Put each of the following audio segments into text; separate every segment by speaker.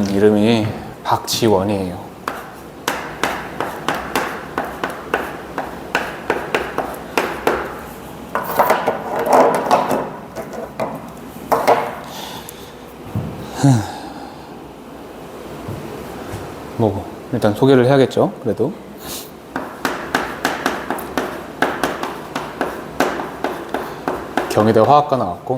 Speaker 1: 저는 이름이 박지원이에요. 뭐 일단 소개를 해야겠죠. 그래도 경희대 화학과 나왔고,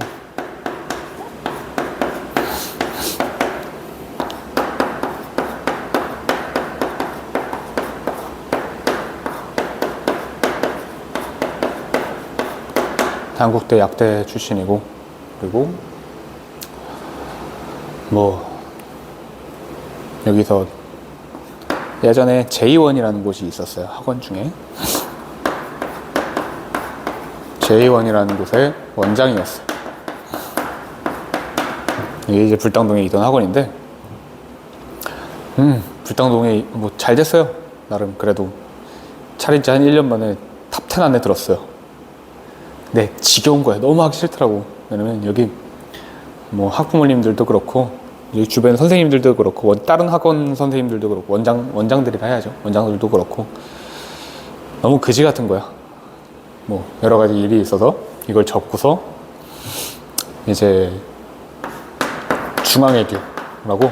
Speaker 1: 단국대 약대 출신이고, 그리고 뭐 여기서 예전에 J1이라는 곳이 있었어요. 학원 중에 J1이라는 곳의 원장이었어요. 이게 이제 불당동에 있던 학원인데, 불당동에 뭐 잘 됐어요. 나름 그래도 차린 지 한 1년 만에 탑10 안에 들었어요. 근데 지겨운 거야. 너무 하기 싫더라고. 왜냐면 여기 뭐 학부모님들도 그렇고, 여기 주변 선생님들도 그렇고, 다른 학원 선생님들도 그렇고, 원장들이라 해야죠. 원장들도 그렇고, 너무 그지 같은 거야. 뭐 여러 가지 일이 있어서 이걸 접고서 이제 중앙에듀라고,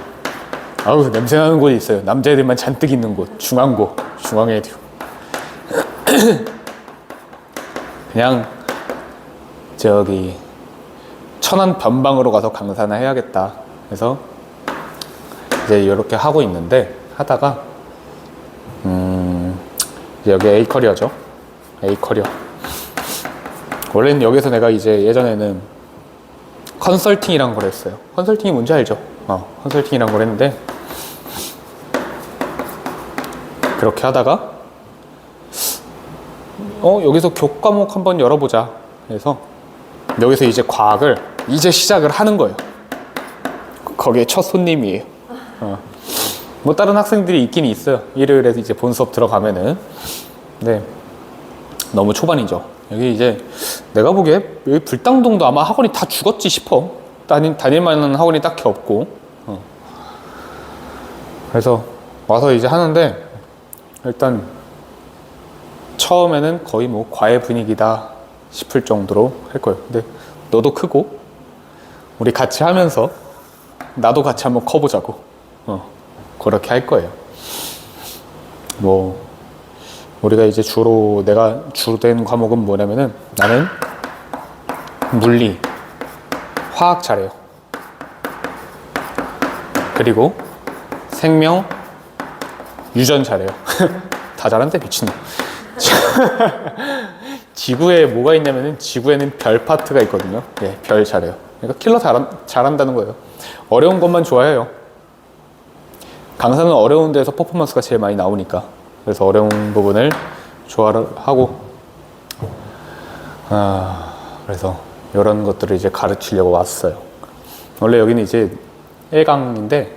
Speaker 1: 아우 냄새나는 곳이 있어요. 남자애들만 잔뜩 있는 곳, 중앙고, 중앙에듀. 그냥 저기 천안 변방으로 가서 강사나 해야겠다 해서 이제 이렇게 하고 있는데, 하다가 여기 A커리어죠. A커리어. 원래는 여기서 내가 이제 예전에는 컨설팅이란 걸 했어요. 컨설팅이 뭔지 알죠? 컨설팅이란 걸 했는데, 그렇게 하다가 여기서 교과목 한번 열어보자 해서 여기서 이제 과학을 이제 시작을 하는 거예요. 거기에 첫 손님이에요. 뭐 다른 학생들이 있긴 있어요. 일요일에 이제 본 수업 들어가면은. 네, 너무 초반이죠. 여기 이제 내가 보기에 여기 불당동도 아마 학원이 다 죽었지 싶어. 다닐 만한 학원이 딱히 없고. 그래서 와서 이제 하는데, 일단 처음에는 거의 뭐 과외 분위기다 싶을 정도로 할 거예요. 근데 너도 크고 우리 같이 하면서 나도 같이 한번 커보자고, 그렇게 할 거예요. 뭐 우리가 이제 내가 주된 과목은 뭐냐면은, 나는 물리, 화학 잘해요. 그리고 생명, 유전 잘해요. 다 잘한데 미친놈. 지구에 뭐가 있냐면은, 지구에는 별 파트가 있거든요. 예, 별 잘해요. 그러니까 킬러 잘한다는 거예요. 어려운 것만 좋아해요. 강사는 어려운 데서 퍼포먼스가 제일 많이 나오니까. 그래서 어려운 부분을 좋아하고, 그래서 이런 것들을 이제 가르치려고 왔어요. 원래 여기는 이제 1강인데,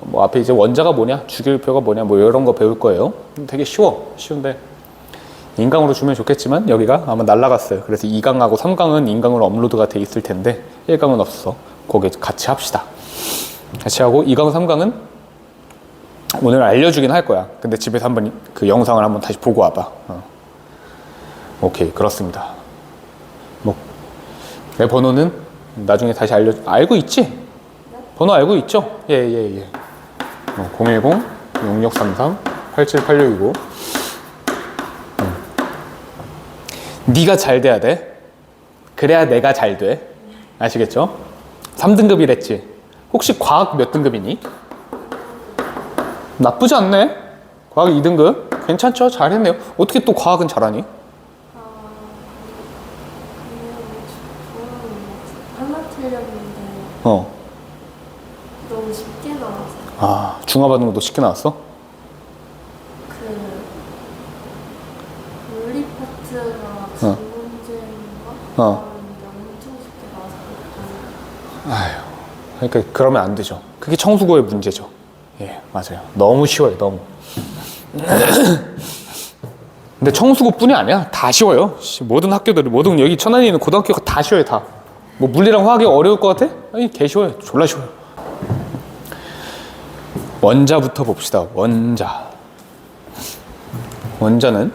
Speaker 1: 뭐 앞에 이제 원자가 뭐냐, 주기율표가 뭐냐, 뭐 이런 거 배울 거예요. 되게 쉬운데 인강으로 주면 좋겠지만 여기가 아마 날라갔어요. 그래서 2강하고 3강은 인강으로 업로드가 돼 있을 텐데 1강은 없어서 거기 같이 합시다. 같이 하고 2강, 3강은 오늘 알려주긴 할 거야. 근데 집에서 한번 그 영상을 한번 다시 보고 와봐. 오케이, 그렇습니다. 뭐 내 번호는 나중에 다시 알고 있지? 번호 알고 있죠? 예. 010-6633-8786이고, 네가 잘 돼야 돼. 그래야 내가 잘 돼. 아시겠죠? 3등급이랬지. 혹시 과학 몇 등급이니? 나쁘지 않네. 과학 2등급. 괜찮죠? 잘했네요. 어떻게 또 과학은 잘하니?
Speaker 2: 하나 틀렸는데 너무 쉽게 나왔어.
Speaker 1: 중화 받는 것도 쉽게 나왔어?
Speaker 2: 그 물리 파트가 지문제인가? 나왔는데 엄청 쉽게 나와서.
Speaker 1: 그러니까 그러면 안 되죠. 그게 청수고의 문제죠. 예, 맞아요. 너무 쉬워요, 너무. 근데 청수고뿐이 아니야. 다 쉬워요. 모든 학교들이, 모든 여기 천안에 있는 고등학교가 다 쉬워요, 다. 뭐 물리랑 화학이 어려울 것 같아? 아니, 개 쉬워요. 졸라 쉬워요. 원자부터 봅시다. 원자는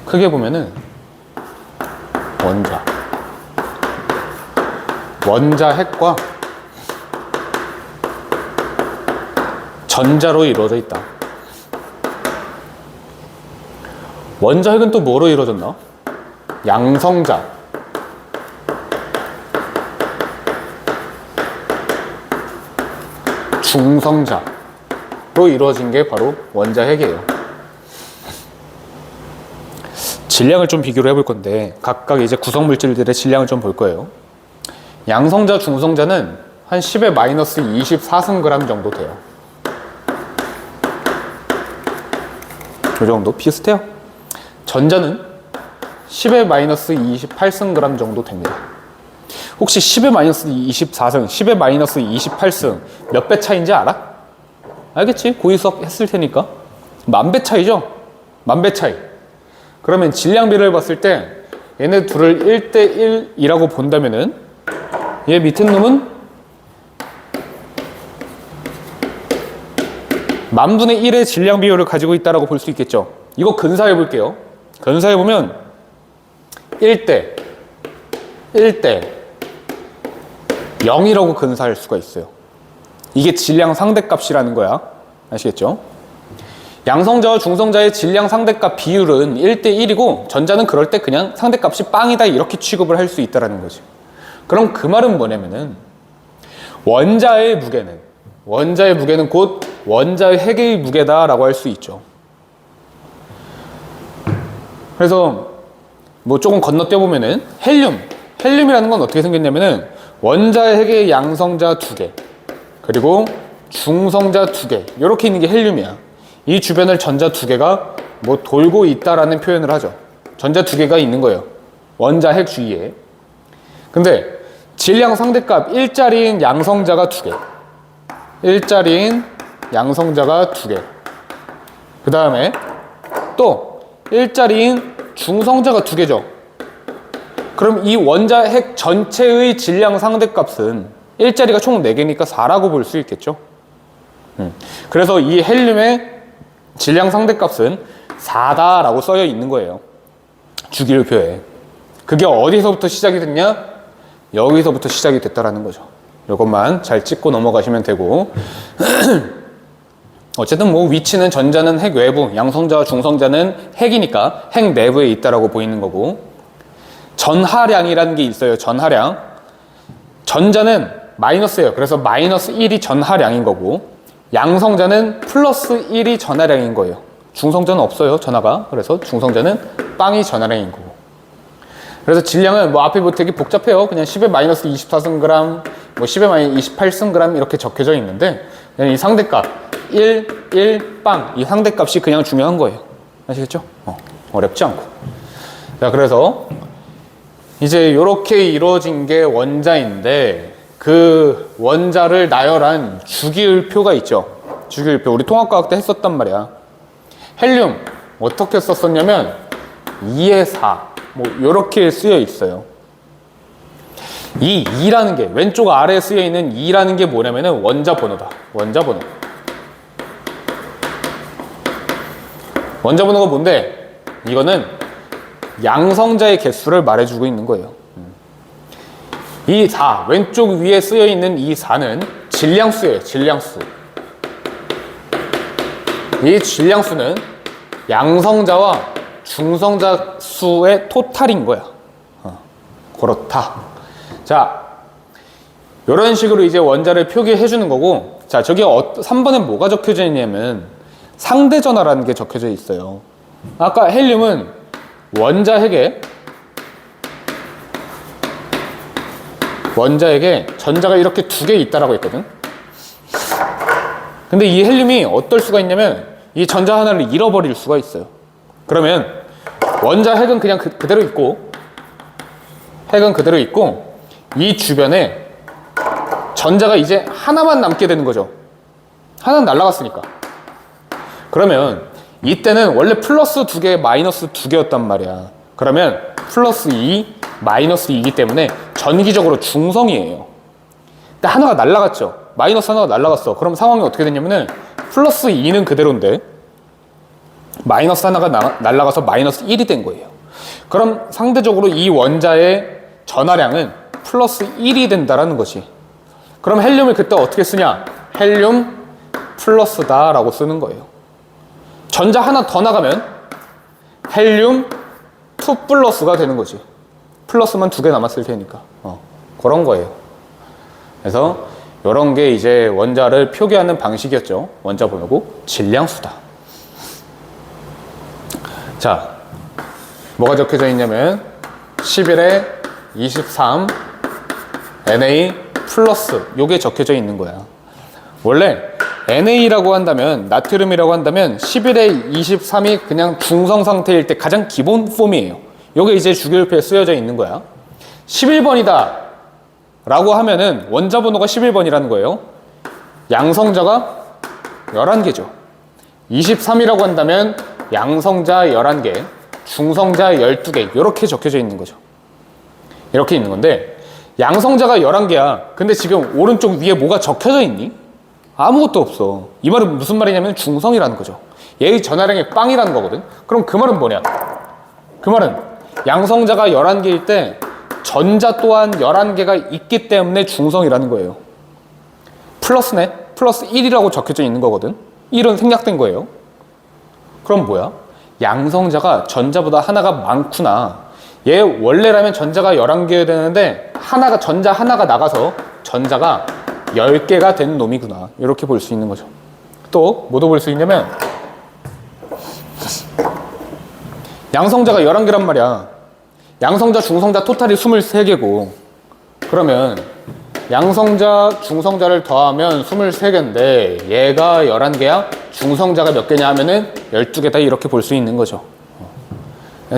Speaker 1: 크게 보면은 원자 핵과 전자로 이루어져 있다. 원자 핵은 또 뭐로 이루어졌나? 양성자, 중성자로 이루어진 게 바로 원자 핵이에요. 질량을 좀 비교를 해볼 건데 각각 이제 구성 물질들의 질량을 좀 볼 거예요. 양성자, 중성자는 한 10의 마이너스 24승g 정도 돼요. 이 정도 비슷해요. 전자는 10의 마이너스 28승g 정도 됩니다. 혹시 10의 마이너스 24승, 10의 마이너스 28승 몇 배 차이인지 알아? 알겠지? 고위 수학 했을 테니까. 10,000배 차이죠? 10,000배 차이. 그러면 질량비를 봤을 때 얘네 둘을 1대1이라고 본다면은 얘 밑에 놈은 10,000분의 1의 질량 비율을 가지고 있다고 볼 수 있겠죠. 이거 근사해 볼게요. 근사해 보면 1대 0이라고 근사할 수가 있어요. 이게 질량 상대값이라는 거야. 아시겠죠? 양성자와 중성자의 질량 상대값 비율은 1대1이고 전자는 그럴 때 그냥 상대값이 빵이다 이렇게 취급을 할 수 있다는 거지. 그럼 그 말은 뭐냐면은 원자의 무게는 곧 원자의 핵의 무게다라고 할 수 있죠. 그래서 뭐 조금 건너뛰어 보면은 헬륨이라는 건 어떻게 생겼냐면은 원자의 핵의 양성자 2개 그리고 중성자 2개 이렇게 있는 게 헬륨이야. 이 주변을 전자 2개가 뭐 돌고 있다라는 표현을 하죠. 전자 2개가 있는 거예요. 원자 핵 주위에. 근데 질량 상대값 1짜리인 양성자가 2개. 1짜리인 양성자가 2개. 그 다음에 또 1짜리인 중성자가 2개죠. 그럼 이 원자 핵 전체의 질량 상대값은 1짜리가 총 4개니까 4라고 볼 수 있겠죠. 그래서 이 헬륨의 질량 상대값은 4다라고 써져 있는 거예요. 주기율표에. 그게 어디서부터 시작이 됐냐? 여기서부터 시작이 됐다라는 거죠. 이것만 잘 찍고 넘어가시면 되고 어쨌든 뭐 위치는 전자는 핵 외부, 양성자와 중성자는 핵이니까 핵 내부에 있다라고 보이는 거고 전하량이라는 게 있어요. 전하량. 전자는 마이너스예요. 그래서 마이너스 1이 전하량인 거고 양성자는 플러스 1이 전하량인 거예요. 중성자는 없어요. 전하가. 그래서 중성자는 빵이 전하량인 거고. 그래서 질량은 뭐 앞에 뭐 되게 복잡해요. 그냥 10의 마이너스 24승g, 뭐 10의 마이너스 28승g 이렇게 적혀져 있는데 그냥 이 상대값 1, 빵 이 상대값이 그냥 중요한 거예요. 아시겠죠? 어렵지 않고. 자, 그래서 이제 이렇게 이루어진 게 원자인데 그 원자를 나열한 주기율표가 있죠. 주기율표. 우리 통합과학 때 했었단 말이야. 헬륨 어떻게 썼었냐면 2의 4 뭐 이렇게 쓰여 있어요. 이 2라는 게 왼쪽 아래에 쓰여 있는 2라는 게 뭐냐면은 원자 번호다. 원자 번호. 원자 번호가 뭔데? 이거는 양성자의 개수를 말해주고 있는 거예요. 이 4, 왼쪽 위에 쓰여 있는 이 4는 질량수예요. 질량수. 이 질량수는 양성자와 중성자 수의 토탈인 거야. 그렇다. 자, 이런 식으로 이제 원자를 표기해 주는 거고, 자, 저기 3번에 뭐가 적혀져 있냐면 상대전하라는 게 적혀져 있어요. 아까 헬륨은 원자 핵에 전자가 이렇게 2개 있다라고 했거든. 근데 이 헬륨이 어떨 수가 있냐면 이 전자 하나를 잃어버릴 수가 있어요. 그러면 원자 핵은 그냥 그대로 있고 이 주변에 전자가 이제 하나만 남게 되는 거죠. 하나는 날아갔으니까. 그러면 이때는 원래 플러스 2개, 마이너스 2개였단 말이야. 그러면 플러스 2, 마이너스 2이기 때문에 전기적으로 중성이에요. 근데 하나가 날아갔죠. 마이너스 하나가 날라갔어. 그럼 상황이 어떻게 됐냐면은 플러스 2는 그대로인데 마이너스 하나가 날라가서 마이너스 1이 된 거예요. 그럼 상대적으로 이 원자의 전하량은 플러스 1이 된다라는 거지. 그럼 헬륨을 그때 어떻게 쓰냐? 헬륨 플러스다 라고 쓰는 거예요. 전자 하나 더 나가면 헬륨 2 플러스가 되는 거지. 플러스만 2개 남았을 테니까. 그런 거예요. 그래서 이런 게 이제 원자를 표기하는 방식이었죠. 원자 번호고 질량수다. 자, 뭐가 적혀져 있냐면 11에 23 Na 플러스 요게 적혀져 있는 거야. 원래 Na라고 한다면 나트륨이라고 한다면 11에 23이 그냥 중성 상태일 때 가장 기본 폼이에요. 요게 이제 주기율표에 쓰여져 있는 거야. 11번이다 라고 하면은 원자 번호가 11번이라는 거예요. 양성자가 11개죠. 23이라고 한다면 양성자 11개, 중성자 12개 이렇게 적혀져 있는 거죠. 이렇게 있는 건데 양성자가 11개야. 근데 지금 오른쪽 위에 뭐가 적혀져 있니? 아무것도 없어. 이 말은 무슨 말이냐면 중성이라는 거죠. 얘의 전하량이 빵이라는 거거든. 그럼 그 말은 뭐냐? 그 말은 양성자가 11개일 때 전자 또한 11개가 있기 때문에 중성이라는 거예요. 플러스네? 플러스 1이라고 적혀져 있는 거거든. 1은 생략된 거예요. 그럼 뭐야? 양성자가 전자보다 하나가 많구나. 얘 원래라면 전자가 11개 되는데 전자 하나가 나가서 전자가 10개가 된 놈이구나. 이렇게 볼 수 있는 거죠. 또 뭐도 볼 수 있냐면 양성자가 11개란 말이야. 양성자, 중성자 토탈이 23개고 그러면 양성자, 중성자를 더하면 23개인데 얘가 11개야? 중성자가 몇 개냐 하면은 12개다 이렇게 볼 수 있는 거죠.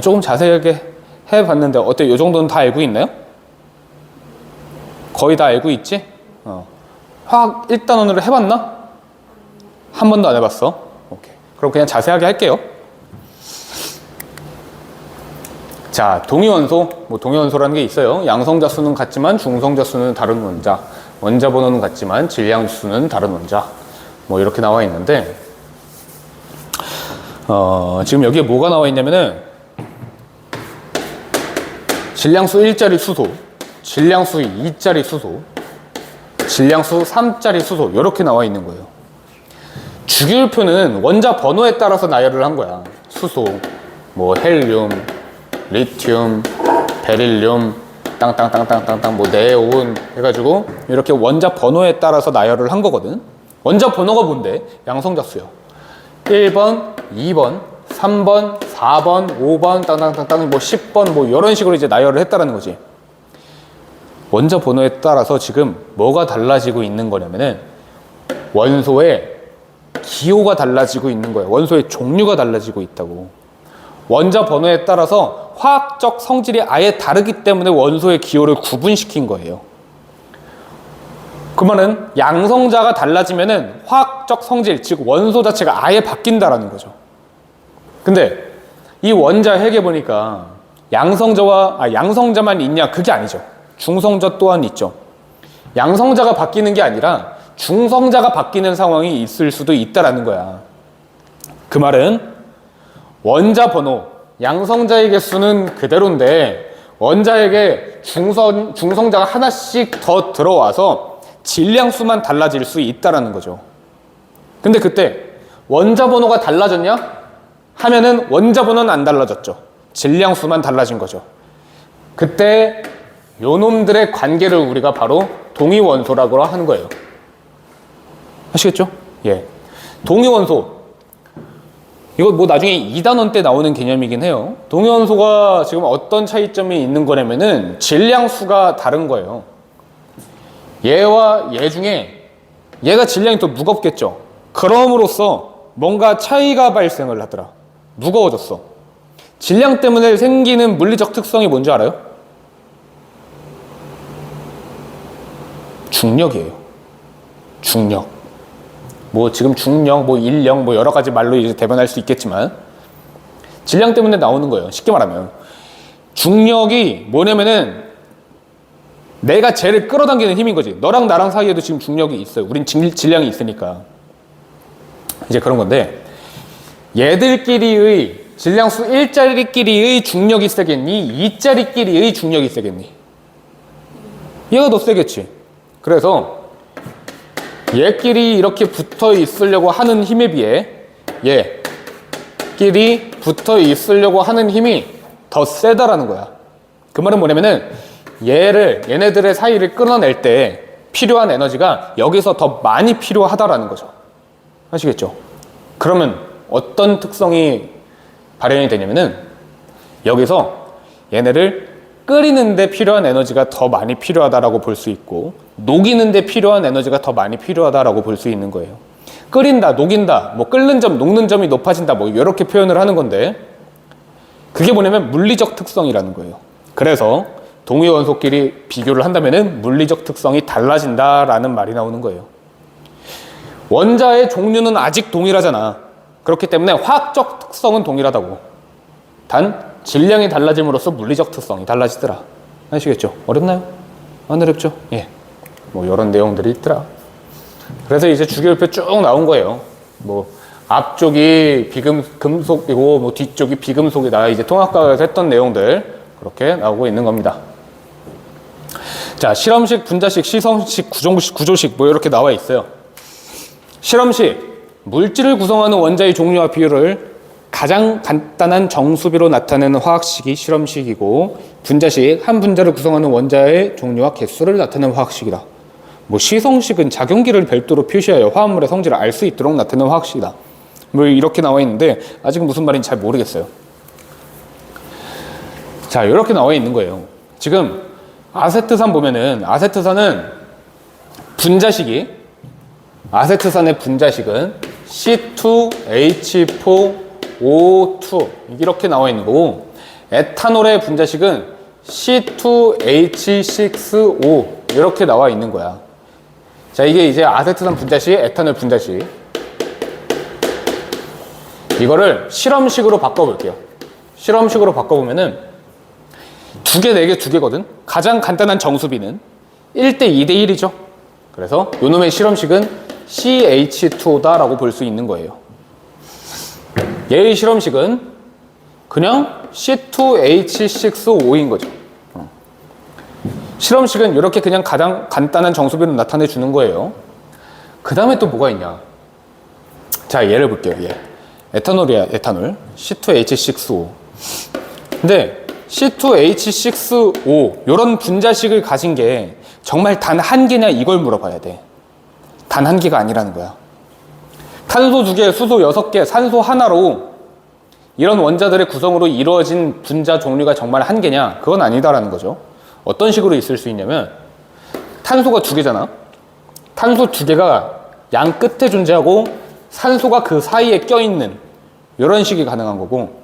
Speaker 1: 조금 자세하게 해봤는데 어때? 요 정도는 다 알고 있나요? 거의 다 알고 있지? 화학 1단원으로 해봤나? 한 번도 안 해봤어? 오케이. 그럼 그냥 자세하게 할게요. 자, 동위원소, 동위원소라는 게 있어요. 양성자 수는 같지만 중성자 수는 다른 원자, 원자 번호는 같지만 질량 수는 다른 원자, 이렇게 나와 있는데, 지금 여기에 뭐가 나와 있냐면은 질량수 1짜리 수소, 질량수 2짜리 수소, 질량수 3짜리 수소 이렇게 나와 있는 거예요. 주기율표는 원자 번호에 따라서 나열을 한 거야. 수소, 헬륨, 리튬, 베릴륨, 땅땅땅땅땅땅, 네온 해가지고 이렇게 원자 번호에 따라서 나열을 한 거거든. 원자 번호가 뭔데? 양성자 수요. 1번, 2번, 3번, 4번, 5번, 땅땅땅땅, 10번, 이런 식으로 이제 나열을 했다라는 거지. 원자 번호에 따라서 지금 뭐가 달라지고 있는 거냐면은 원소의 기호가 달라지고 있는 거예요. 원소의 종류가 달라지고 있다고. 원자 번호에 따라서 화학적 성질이 아예 다르기 때문에 원소의 기호를 구분시킨 거예요. 그 말은 양성자가 달라지면은 화학적 성질, 즉 원소 자체가 아예 바뀐다라는 거죠. 근데 이 원자 핵에 보니까 양성자만 있냐? 그게 아니죠. 중성자 또한 있죠. 양성자가 바뀌는 게 아니라 중성자가 바뀌는 상황이 있을 수도 있다라는 거야. 그 말은 원자 번호, 양성자의 개수는 그대로인데 원자에게 중성자가 하나씩 더 들어와서 질량수만 달라질 수 있다라는 거죠. 근데 그때 원자 번호가 달라졌냐? 하면은 원자 번호는 안 달라졌죠. 질량수만 달라진 거죠. 그때 요놈들의 관계를 우리가 바로 동위원소라고 하는 거예요. 아시겠죠? 예. 동위원소. 이거 나중에 2단원 때 나오는 개념이긴 해요. 동위원소가 지금 어떤 차이점이 있는 거냐면은 질량수가 다른 거예요. 얘와 얘 중에 얘가 질량이 더 무겁겠죠. 그럼으로써 뭔가 차이가 발생을 하더라. 무거워졌어. 질량 때문에 생기는 물리적 특성이 뭔지 알아요? 중력이에요. 중력. 지금 중력, 인력, 여러 가지 말로 이제 대변할 수 있겠지만 질량 때문에 나오는 거예요. 쉽게 말하면 중력이 뭐냐면은 내가 쟤를 끌어당기는 힘인 거지. 너랑 나랑 사이에도 지금 중력이 있어요. 우린 질량이 있으니까. 이제 그런 건데, 얘들끼리의 질량수 1짜리끼리의 중력이 세겠니? 2짜리끼리의 중력이 세겠니? 얘가 더 세겠지. 그래서 얘끼리 이렇게 붙어 있으려고 하는 힘에 비해 얘끼리 붙어 있으려고 하는 힘이 더 세다라는 거야. 그 말은 뭐냐면은 얘네들의 사이를 끊어낼 때 필요한 에너지가 여기서 더 많이 필요하다라는 거죠. 아시겠죠? 그러면 어떤 특성이 발현이 되냐면은 여기서 얘네를 끓이는데 필요한 에너지가 더 많이 필요하다라고 볼 수 있고, 녹이는데 필요한 에너지가 더 많이 필요하다라고 볼 수 있는 거예요. 끓인다, 녹인다, 뭐 끓는 점, 녹는 점이 높아진다, 뭐 이렇게 표현을 하는 건데, 그게 뭐냐면 물리적 특성이라는 거예요. 그래서 동위 원소끼리 비교를 한다면은 물리적 특성이 달라진다라는 말이 나오는 거예요. 원자의 종류는 아직 동일하잖아. 그렇기 때문에 화학적 특성은 동일하다고. 단 질량이 달라짐으로써 물리적 특성이 달라지더라. 아시겠죠? 어렵나요? 안 어렵죠? 예. 뭐 이런 내용들이 있더라. 그래서 이제 주기율표 쭉 나온 거예요. 뭐 앞쪽이 금속이고 뭐 뒤쪽이 비금속이다. 이제 통합과학에서 했던 내용들 그렇게 나오고 있는 겁니다. 자, 실험식, 분자식, 시성식, 구조식 뭐 이렇게 나와 있어요. 실험식, 물질을 구성하는 원자의 종류와 비율을 가장 간단한 정수비로 나타내는 화학식이 실험식이고, 분자식, 한 분자를 구성하는 원자의 종류와 개수를 나타내는 화학식이다. 뭐 시성식은 작용기를 별도로 표시하여 화합물의 성질을 알 수 있도록 나타내는 화학식이다. 뭐 이렇게 나와 있는데 아직은 무슨 말인지 잘 모르겠어요. 자, 이렇게 나와 있는 거예요. 지금 아세트산 보면은 아세트산은 분자식이, 아세트산의 분자식은 C2H4O2 이렇게 나와 있는 거고, 에탄올의 분자식은 C2H6O 이렇게 나와 있는 거야. 자, 이게 이제 아세트산 분자식, 에탄올 분자식. 이거를 실험식으로 바꿔볼게요. 실험식으로 바꿔보면은 두 개, 네 개, 두 개거든. 가장 간단한 정수비는 1대 2대 1이죠. 그래서 요놈의 실험식은 CH2O다라고 볼 수 있는 거예요. 얘의 실험식은 그냥 C2H6O인 거죠. 실험식은 이렇게 그냥 가장 간단한 정수비로 나타내 주는 거예요. 그 다음에 또 뭐가 있냐. 자, 얘를 볼게요. 얘. 에탄올이야, 에탄올. C2H6O. 근데 C2H6O 이런 분자식을 가진 게 정말 단 한 개냐 이걸 물어봐야 돼. 단 한 개가 아니라는 거야. 탄소 2개, 수소 6개, 산소 하나로 이런 원자들의 구성으로 이루어진 분자 종류가 정말 한 개냐? 그건 아니다라는 거죠. 어떤 식으로 있을 수 있냐면, 탄소가 2개잖아. 탄소 2개가 양 끝에 존재하고 산소가 그 사이에 껴있는 이런 식이 가능한 거고,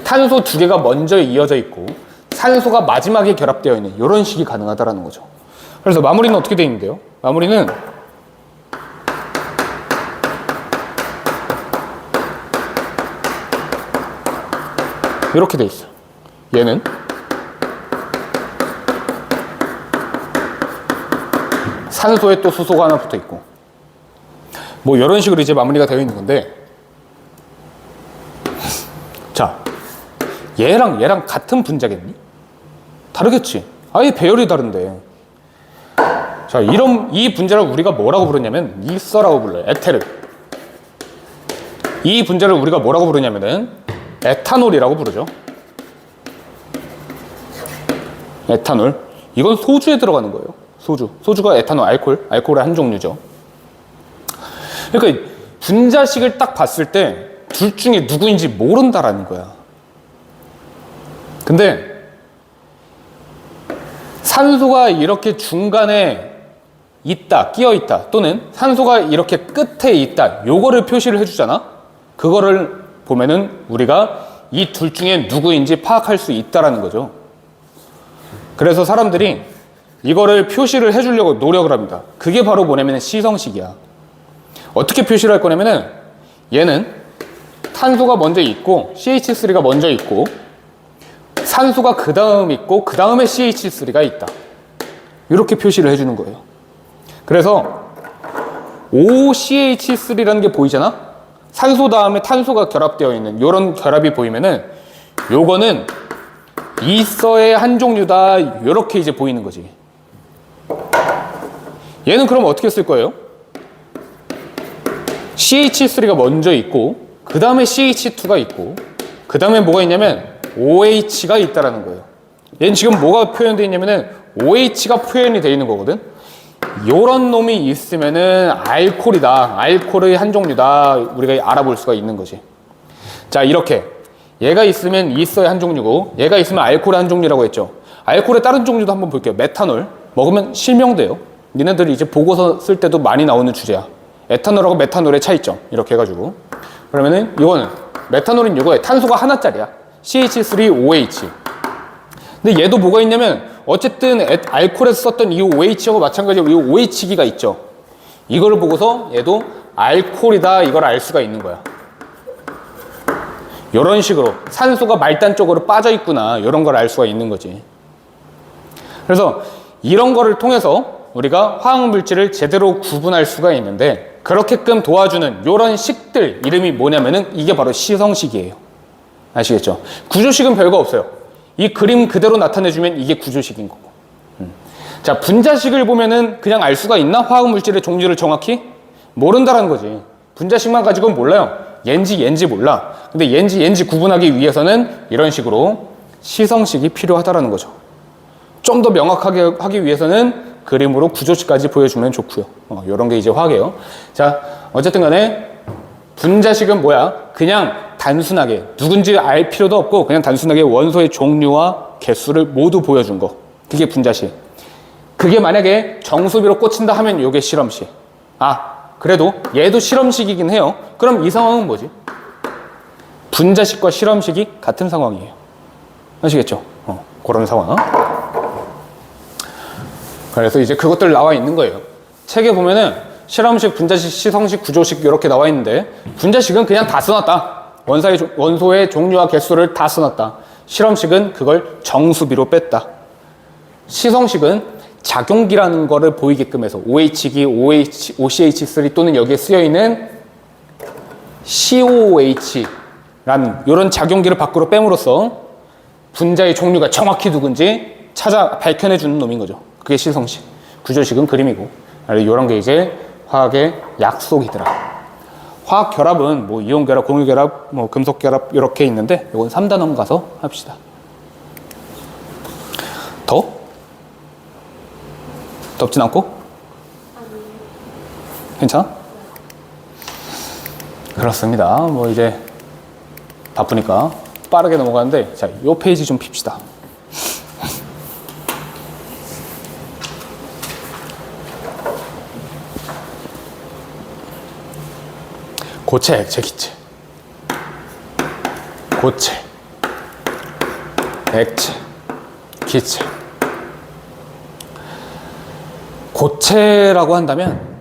Speaker 1: 탄소 2개가 먼저 이어져 있고 산소가 마지막에 결합되어 있는 이런 식이 가능하다라는 거죠. 그래서 마무리는 어떻게 되어 있는데요? 마무리는 이렇게 돼 있어요. 얘는 산소에 또 수소가 하나 붙어 있고, 뭐 이런 식으로 이제 마무리가 되어 있는 건데, 자, 얘랑 같은 분자겠니? 다르겠지. 아예 배열이 다른데. 자, 이 분자를 우리가 뭐라고 부르냐면 이서라고 불러요. 에테르. 이 분자를 우리가 뭐라고 부르냐면은 에탄올이라고 부르죠. 에탄올. 이건 소주에 들어가는 거예요. 소주가 에탄올, 알코올의 한 종류죠. 그러니까 분자식을 딱 봤을 때 둘 중에 누구인지 모른다라는 거야. 근데 산소가 이렇게 중간에 있다, 끼어 있다, 또는 산소가 이렇게 끝에 있다, 요거를 표시를 해주잖아. 그거를 보면은 우리가 이 둘 중에 누구인지 파악할 수 있다라는 거죠. 그래서 사람들이 이거를 표시를 해주려고 노력을 합니다. 그게 바로 뭐냐면 시성식이야. 어떻게 표시를 할 거냐면은 얘는 탄소가 먼저 있고 CH3가 먼저 있고 산소가 그 다음 있고 그 다음에 CH3가 있다. 이렇게 표시를 해주는 거예요. 그래서 OCH3라는 게 보이잖아? 산소 다음에 탄소가 결합되어 있는 이런 결합이 보이면은 요거는 이서의 한 종류다, 이렇게 이제 보이는 거지. 얘는 그럼 어떻게 쓸 거예요? CH3가 먼저 있고 그 다음에 CH2가 있고 그 다음에 뭐가 있냐면 OH가 있다라는 거예요. 얘는 지금 뭐가 표현되어 있냐면은 OH가 표현이 되어 있는 거거든. 요런 놈이 있으면은 알코올이다, 알코올의 한 종류다, 우리가 알아볼 수가 있는 거지. 자, 이렇게 얘가 있으면 이서의 한 종류고 얘가 있으면 알코올의 한 종류라고 했죠. 알코올의 다른 종류도 한번 볼게요. 메탄올 먹으면 실명돼요. 니네들이 이제 보고서 쓸 때도 많이 나오는 주제야. 에탄올하고 메탄올의 차이점 이렇게 해가지고 그러면은 이거는 메탄올은 이거에 탄소가 하나짜리야. CH3OH. 근데 얘도 뭐가 있냐면 어쨌든 알코올에서 썼던 이 OH하고 마찬가지로 이 OH기가 있죠. 이거를 보고서 얘도 알코올이다, 이걸 알 수가 있는 거야. 이런 식으로 산소가 말단 쪽으로 빠져 있구나, 이런 걸 알 수가 있는 거지. 그래서 이런 거를 통해서 우리가 화학 물질을 제대로 구분할 수가 있는데, 그렇게끔 도와주는 이런 식들 이름이 뭐냐면은 이게 바로 시성식이에요. 아시겠죠? 구조식은 별거 없어요. 이 그림 그대로 나타내주면 이게 구조식인 거고. 자, 분자식을 보면은 그냥 알 수가 있나? 화학 물질의 종류를 정확히? 모른다라는 거지. 분자식만 가지고는 몰라요. 옌지 몰라. 근데 옌지 구분하기 위해서는 이런 식으로 시성식이 필요하다라는 거죠. 좀 더 명확하게 하기 위해서는 그림으로 구조식까지 보여주면 좋고요. 이런 게 이제 화학이에요. 자, 어쨌든 간에 분자식은 뭐야? 그냥 단순하게 누군지 알 필요도 없고 그냥 단순하게 원소의 종류와 개수를 모두 보여준 거. 그게 분자식. 그게 만약에 정수비로 꽂힌다 하면 이게 실험식. 아, 그래도 얘도 실험식이긴 해요. 그럼 이 상황은 뭐지? 분자식과 실험식이 같은 상황이에요. 아시겠죠? 그런 상황. 그래서 이제 그것들 나와 있는 거예요. 책에 보면은 실험식, 분자식, 시성식, 구조식 이렇게 나와 있는데, 분자식은 그냥 다 써놨다. 원소의 종류와 개수를 다 써놨다. 실험식은 그걸 정수비로 뺐다. 시성식은 작용기라는 거를 보이게끔 해서 OH기, OCH3 또는 여기에 쓰여있는 COOH라는 이런 작용기를 밖으로 뺨으로써 분자의 종류가 정확히 누군지 찾아 밝혀내주는 놈인 거죠. 그게 시성식. 구조식은 그림이고. 이런 게 이제 화학의 약속이더라. 화학 결합은 뭐 이온 결합, 공유 결합, 뭐 금속 결합 이렇게 있는데 이건 3단원 가서 합시다. 더워? 덥진 않고? 괜찮아? 그렇습니다. 뭐 이제 바쁘니까 빠르게 넘어가는데, 자, 요 페이지 좀 핍시다. 고체, 액체, 기체. 고체, 액체, 기체. 고체라고 한다면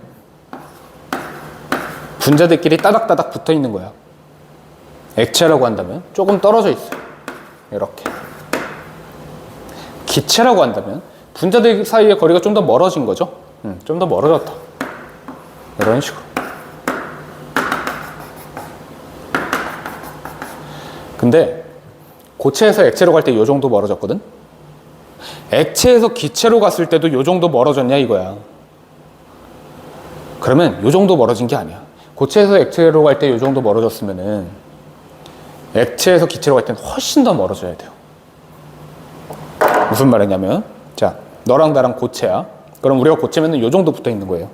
Speaker 1: 분자들끼리 따닥따닥 붙어 있는 거야. 액체라고 한다면 조금 떨어져 있어요. 이렇게. 기체라고 한다면 분자들 사이의 거리가 좀 더 멀어진 거죠. 좀 더 멀어졌다. 이런 식으로. 근데 고체에서 액체로 갈 때 이 정도 멀어졌거든. 액체에서 기체로 갔을 때도 이 정도 멀어졌냐 이거야. 그러면 이 정도 멀어진 게 아니야. 고체에서 액체로 갈 때 이 정도 멀어졌으면은 액체에서 기체로 갈 때는 훨씬 더 멀어져야 돼요. 무슨 말이냐면, 자, 너랑 나랑 고체야. 그럼 우리가 고체면은 이 정도 붙어 있는 거예요.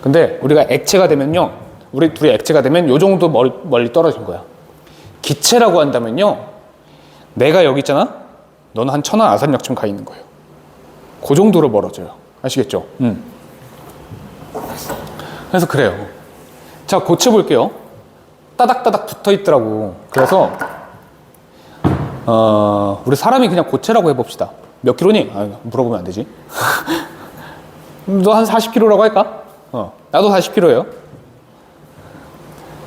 Speaker 1: 근데 우리가 액체가 되면요, 우리 둘이 액체가 되면 이 정도 멀리 떨어진 거야. 기체라고 한다면요, 내가 여기 있잖아? 너는 한 천안 아산역쯤 가 있는 거예요. 그 정도로 멀어져요. 아시겠죠? 그래서 그래요. 자, 고체 볼게요. 따닥따닥 붙어 있더라고. 그래서 우리 사람이 그냥 고체라고 해봅시다. 몇 킬로니? 물어보면 안 되지. 너 한 40kg라고 할까? 나도 40kg예요.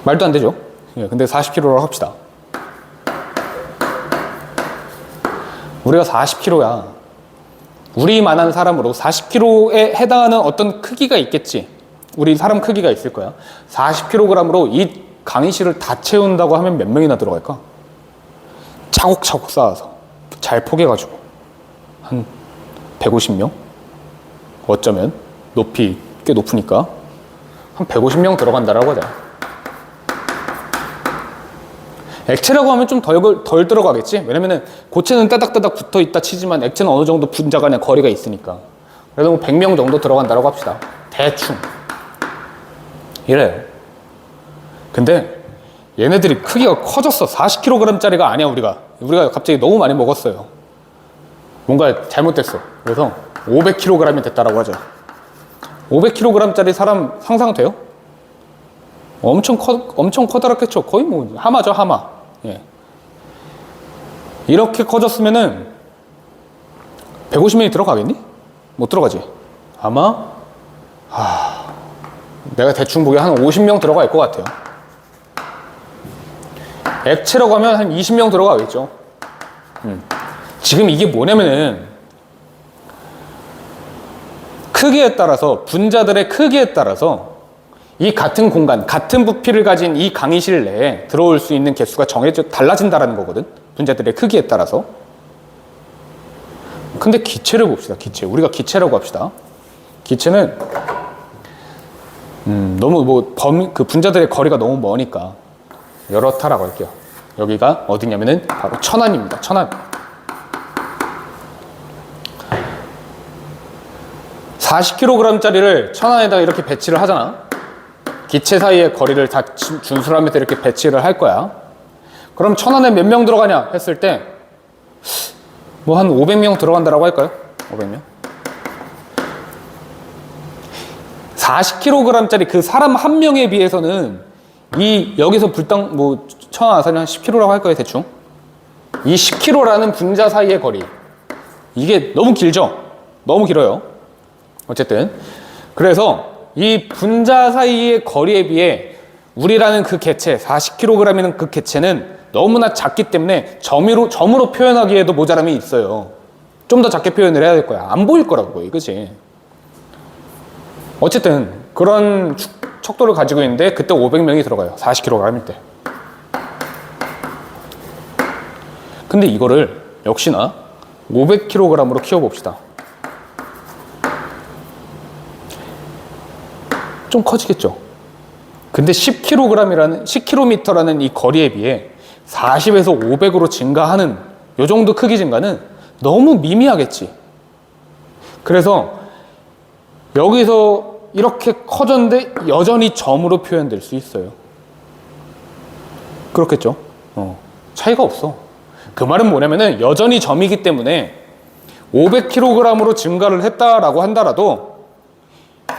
Speaker 1: 말도 안 되죠. 근데 40kg라고 합시다. 우리가 40kg야. 우리만한 사람으로 40kg에 해당하는 어떤 크기가 있겠지. 우리 사람 크기가 있을 거야. 40kg으로 이 강의실을 다 채운다고 하면 몇 명이나 들어갈까? 차곡차곡 쌓아서 잘 포개가지고 한 150명? 어쩌면 높이 꽤 높으니까 한 150명 들어간다라고 하자. 액체라고 하면 좀 덜 들어가겠지? 왜냐면은 고체는 따닥따닥 붙어 있다 치지만 액체는 어느 정도 분자 간의 거리가 있으니까. 그래도 뭐 100명 정도 들어간다라고 합시다. 대충. 이래요. 근데 얘네들이 크기가 커졌어. 40kg짜리가 아니야, 우리가. 우리가 갑자기 너무 많이 먹었어요. 뭔가 잘못됐어. 그래서 500kg이 됐다라고 하죠. 500kg짜리 사람 상상돼요? 엄청 커다랗겠죠. 거의 뭐 하마죠, 하마. 예. 이렇게 커졌으면은 150명이 들어가겠니? 못 들어가지. 아마 내가 대충 보기에 한 50명 들어갈 것 같아요. 액체라고 하면 한 20명 들어가겠죠. 지금 이게 뭐냐면은 크기에 따라서, 분자들의 크기에 따라서 이 같은 공간, 같은 부피를 가진 이 강의실 내에 들어올 수 있는 개수가 달라진다는 거거든. 분자들의 크기에 따라서. 근데 기체를 봅시다. 기체. 우리가 기체라고 합시다. 기체는 너무 그 분자들의 거리가 너무 머니까 이렇다라고 할게요. 여기가 어디냐면은 바로 천안입니다. 천안. 40kg짜리를 천안에다가 이렇게 배치를 하잖아. 기체 사이의 거리를 다 준수하면서 이렇게 배치를 할 거야. 그럼 천안에 몇 명 들어가냐 했을 때 뭐 한 500명 들어간다라고 할까요? 500명? 40kg짜리 그 사람 한 명에 비해서는 여기서 불당 뭐 천안 아산이 한 10kg라고 할까요, 대충? 이 10kg라는 분자 사이의 거리, 이게 너무 길죠? 너무 길어요. 어쨌든 그래서 이 분자 사이의 거리에 비해 우리라는 그 개체, 40kg이라는 그 개체는 너무나 작기 때문에 점으로 표현하기에도 모자람이 있어요. 좀 더 작게 표현을 해야 될 거야. 안 보일 거라고, 이거지. 어쨌든 그런 척도를 가지고 있는데 그때 500명이 들어가요. 40kg일 때. 근데 이거를 역시나 500kg으로 키워봅시다. 좀 커지겠죠. 근데 10km라는 이 거리에 비해 40에서 500으로 증가하는 요 정도 크기 증가는 너무 미미하겠지. 그래서 여기서 이렇게 커졌는데 여전히 점으로 표현될 수 있어요. 그렇겠죠. 차이가 없어. 그 말은 뭐냐면은 여전히 점이기 때문에 500kg으로 증가를 했다라고 한다라도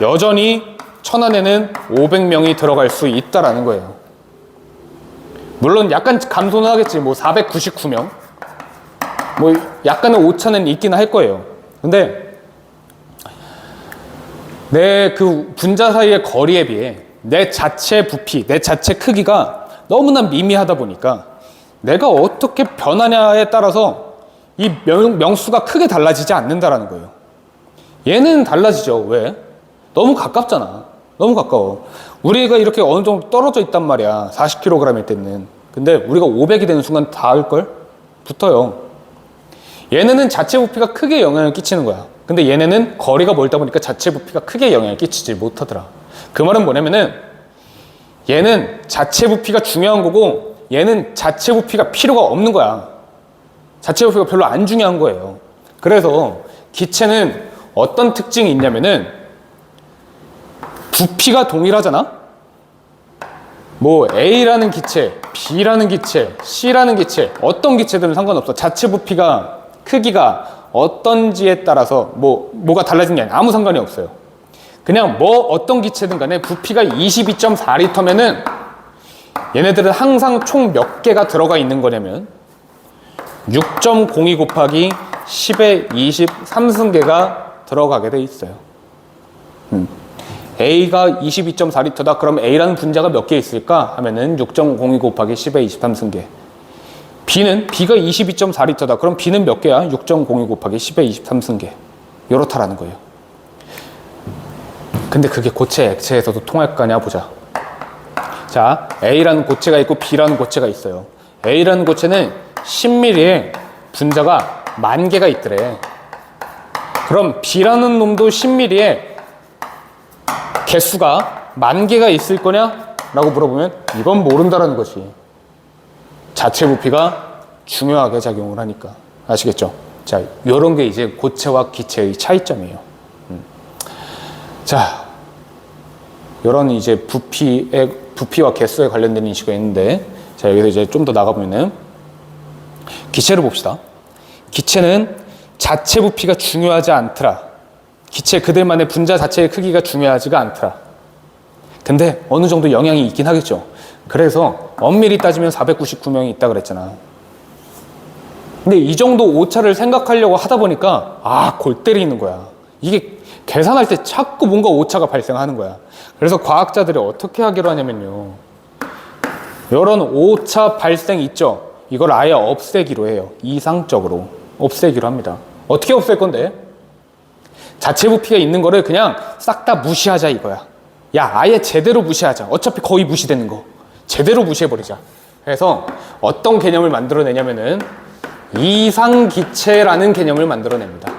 Speaker 1: 여전히 천안에는 500명이 들어갈 수 있다라는 거예요. 물론 약간 감소는 하겠지. 뭐 499명. 뭐 약간의 오차는 있긴 할 거예요. 근데 내 그 분자 사이의 거리에 비해 내 자체 부피, 내 자체 크기가 너무나 미미하다 보니까 내가 어떻게 변하냐에 따라서 이 명수가 크게 달라지지 않는다라는 거예요. 얘는 달라지죠. 왜? 너무 가깝잖아. 너무 가까워. 우리가 이렇게 어느 정도 떨어져 있단 말이야. 40kg일 때는. 근데 우리가 500이 되는 순간 닿을걸? 붙어요. 얘네는 자체 부피가 크게 영향을 끼치는 거야. 근데 얘네는 거리가 멀다 보니까 자체 부피가 크게 영향을 끼치지 못하더라. 그 말은 뭐냐면은 얘는 자체 부피가 중요한 거고 얘는 자체 부피가 필요가 없는 거야. 자체 부피가 별로 안 중요한 거예요. 그래서 기체는 어떤 특징이 있냐면은 부피가 동일하잖아? 뭐 A라는 기체, B라는 기체, C라는 기체, 어떤 기체들은 상관없어. 자체 부피가, 크기가 어떤지에 따라서 뭐가 달라진 게 아니야. 아무 상관이 없어요. 그냥 어떤 기체든 간에 부피가 22.4리터면은 얘네들은 항상 총 몇 개가 들어가 있는 거냐면 6.02 곱하기 10의 23승계가 들어가게 돼 있어요. A가 22.4리터다. 그럼 A라는 분자가 몇 개 있을까? 하면은 6.02 곱하기 10의 23승계. B가 22.4리터다. 그럼 B는 몇 개야? 6.02 곱하기 10의 23승계. 이렇다라는 거예요. 근데 그게 고체 액체에서도 통할 거냐 보자. 자, A라는 고체가 있고 B라는 고체가 있어요. A라는 고체는 10ml에 분자가 10,000개가 있더래. 그럼 B라는 놈도 10ml에 개수가 10,000개가 있을 거냐? 라고 물어보면 이건 모른다라는 거지. 자체 부피가 중요하게 작용을 하니까. 아시겠죠? 자, 요런 게 이제 고체와 기체의 차이점이에요. 자, 요런 이제 부피와 개수에 관련된 인식이 있는데, 자, 여기서 이제 좀 더 나가보면은 기체를 봅시다. 기체는 자체 부피가 중요하지 않더라. 기체 그들만의 분자 자체의 크기가 중요하지가 않더라. 근데 어느 정도 영향이 있긴 하겠죠. 그래서 엄밀히 따지면 499명이 있다 그랬잖아. 근데 이 정도 오차를 생각하려고 하다 보니까 골 때리는 거야. 이게 계산할 때 자꾸 뭔가 오차가 발생하는 거야. 그래서 과학자들이 어떻게 하기로 하냐면요, 이런 오차 발생 있죠? 이걸 아예 없애기로 해요. 이상적으로 없애기로 합니다. 어떻게 없앨 건데? 자체 부피가 있는 거를 그냥 싹 다 무시하자 이거야. 야, 아예 제대로 무시하자. 어차피 거의 무시되는 거 제대로 무시해버리자. 그래서 어떤 개념을 만들어내냐면은 이상기체라는 개념을 만들어냅니다.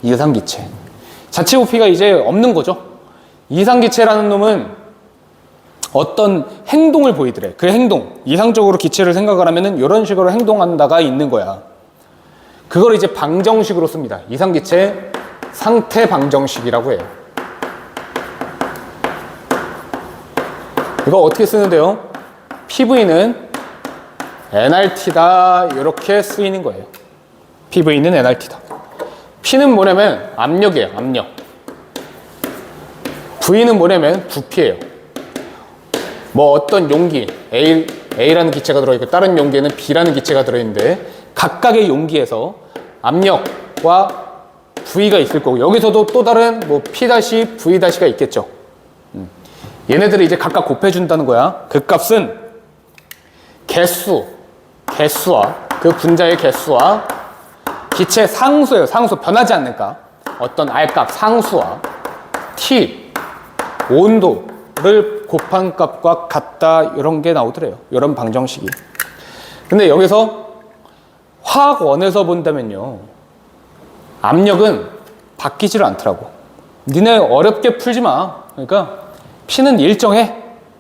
Speaker 1: 이상기체. 자체 부피가 이제 없는 거죠. 이상기체라는 놈은 어떤 행동을 보이더래. 그 행동, 이상적으로 기체를 생각을 하면은 이런 식으로 행동한다가 있는 거야. 그걸 이제 방정식으로 씁니다. 이상기체 상태 방정식이라고 해요. 이거 어떻게 쓰는데요? PV는 nRT다 이렇게 쓰이는 거예요. PV는 nRT다. P는 뭐냐면 압력이에요. 압력. V는 뭐냐면 부피예요. 뭐 어떤 용기 A라는 기체가 들어있고 다른 용기에는 B라는 기체가 들어있는데 각각의 용기에서 압력과 V가 있을 거고 여기서도 또 다른 뭐 P-V'가 있겠죠. 얘네들이 이제 각각 곱해준다는 거야. 그 값은 개수와 그 분자의 개수와 기체 상수예요. 상수, 변하지 않는 값. 어떤 R값 상수와 T 온도를 곱한 값과 같다 이런 게 나오더래요. 이런 방정식이. 근데 여기서 화학원에서 본다면요, 압력은 바뀌지를 않더라고. 니네 어렵게 풀지 마. 그러니까 P는 일정해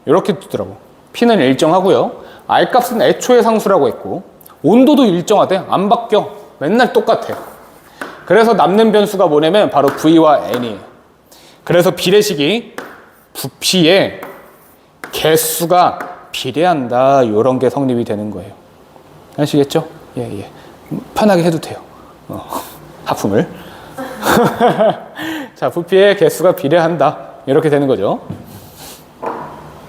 Speaker 1: 이렇게 두더라고. P는 일정하고요. R값은 애초의 상수라고 했고 온도도 일정하대. 안 바뀌어. 맨날 똑같아. 그래서 남는 변수가 뭐냐면 바로 V와 N이에요. 그래서 비례식이 부피에 개수가 비례한다 이런 게 성립이 되는 거예요. 아시겠죠? 예. 편하게 해도 돼요. 하품을. 자, 부피에 개수가 비례한다 이렇게 되는 거죠.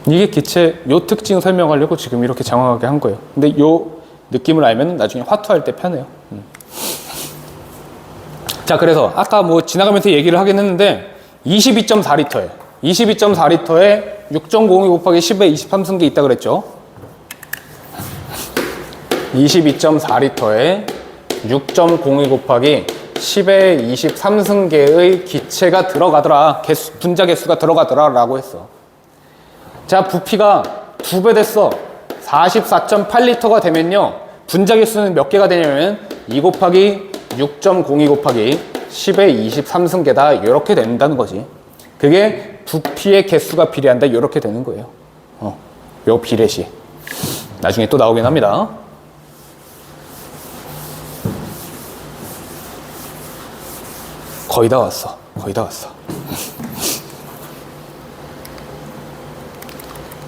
Speaker 1: 이게 기체 요 특징 설명하려고 지금 이렇게 장황하게 한 거예요. 근데 요 느낌을 알면 나중에 화투할 때 편해요. 자, 그래서 아까 뭐 지나가면서 얘기를 하긴 했는데 22.4리터예요. 22.4리터에 6.02 곱하기 10의 23승계 있다 그랬죠. 22.4리터에 6.02 곱하기 10의 23승계의 기체가 들어가더라. 분자 개수가 들어가더라 라고 했어. 자, 부피가 2배 됐어. 44.8리터가 되면요, 분자 개수는 몇 개가 되냐면 2 곱하기 6.02 곱하기 10의 23승계다 이렇게 된다는 거지. 그게 부피의 개수가 비례한다 이렇게 되는 거예요. 요 비례식 나중에 또 나오긴 합니다. 거의 다 왔어.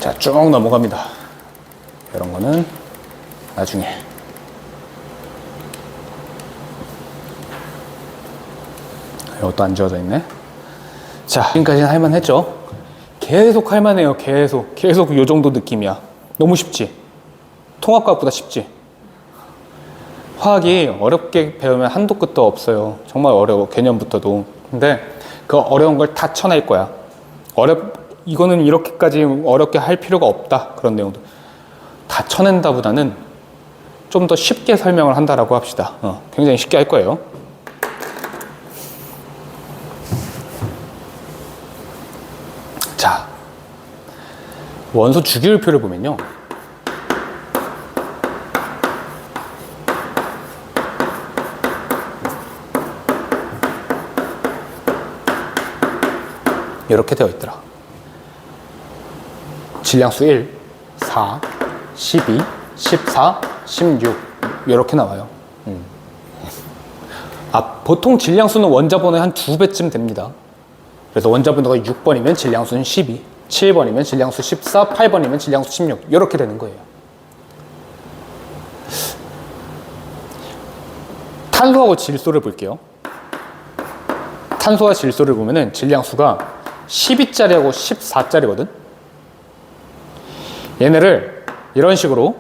Speaker 1: 자, 쭉 넘어갑니다. 이런 거는 나중에. 이것도 안 지워져 있네. 자, 지금까지는 할만했죠? 계속 할만해요. 계속 요 정도 느낌이야. 너무 쉽지? 통합과학보다 쉽지? 화학이 어렵게 배우면 한도 끝도 없어요. 정말 어려워, 개념부터도. 근데 그 어려운 걸 다 쳐낼 거야. 이거는 이렇게까지 어렵게 할 필요가 없다. 그런 내용도 다 쳐낸다 보다는 좀 더 쉽게 설명을 한다라고 합시다. 굉장히 쉽게 할 거예요. 원소 주기율표를 보면요. 이렇게 되어 있더라. 질량수 1, 4, 12, 14, 16 이렇게 나와요. 보통 질량수는 원자번호의 한 2배쯤 됩니다. 그래서 원자번호가 6번이면 질량수는 12, 7번이면 질량수 14, 8번이면 질량수 16 이렇게 되는 거예요. 탄소하고 질소를 볼게요. 탄소와 질소를 보면은 질량수가 12짜리하고 14짜리거든. 얘네를 이런 식으로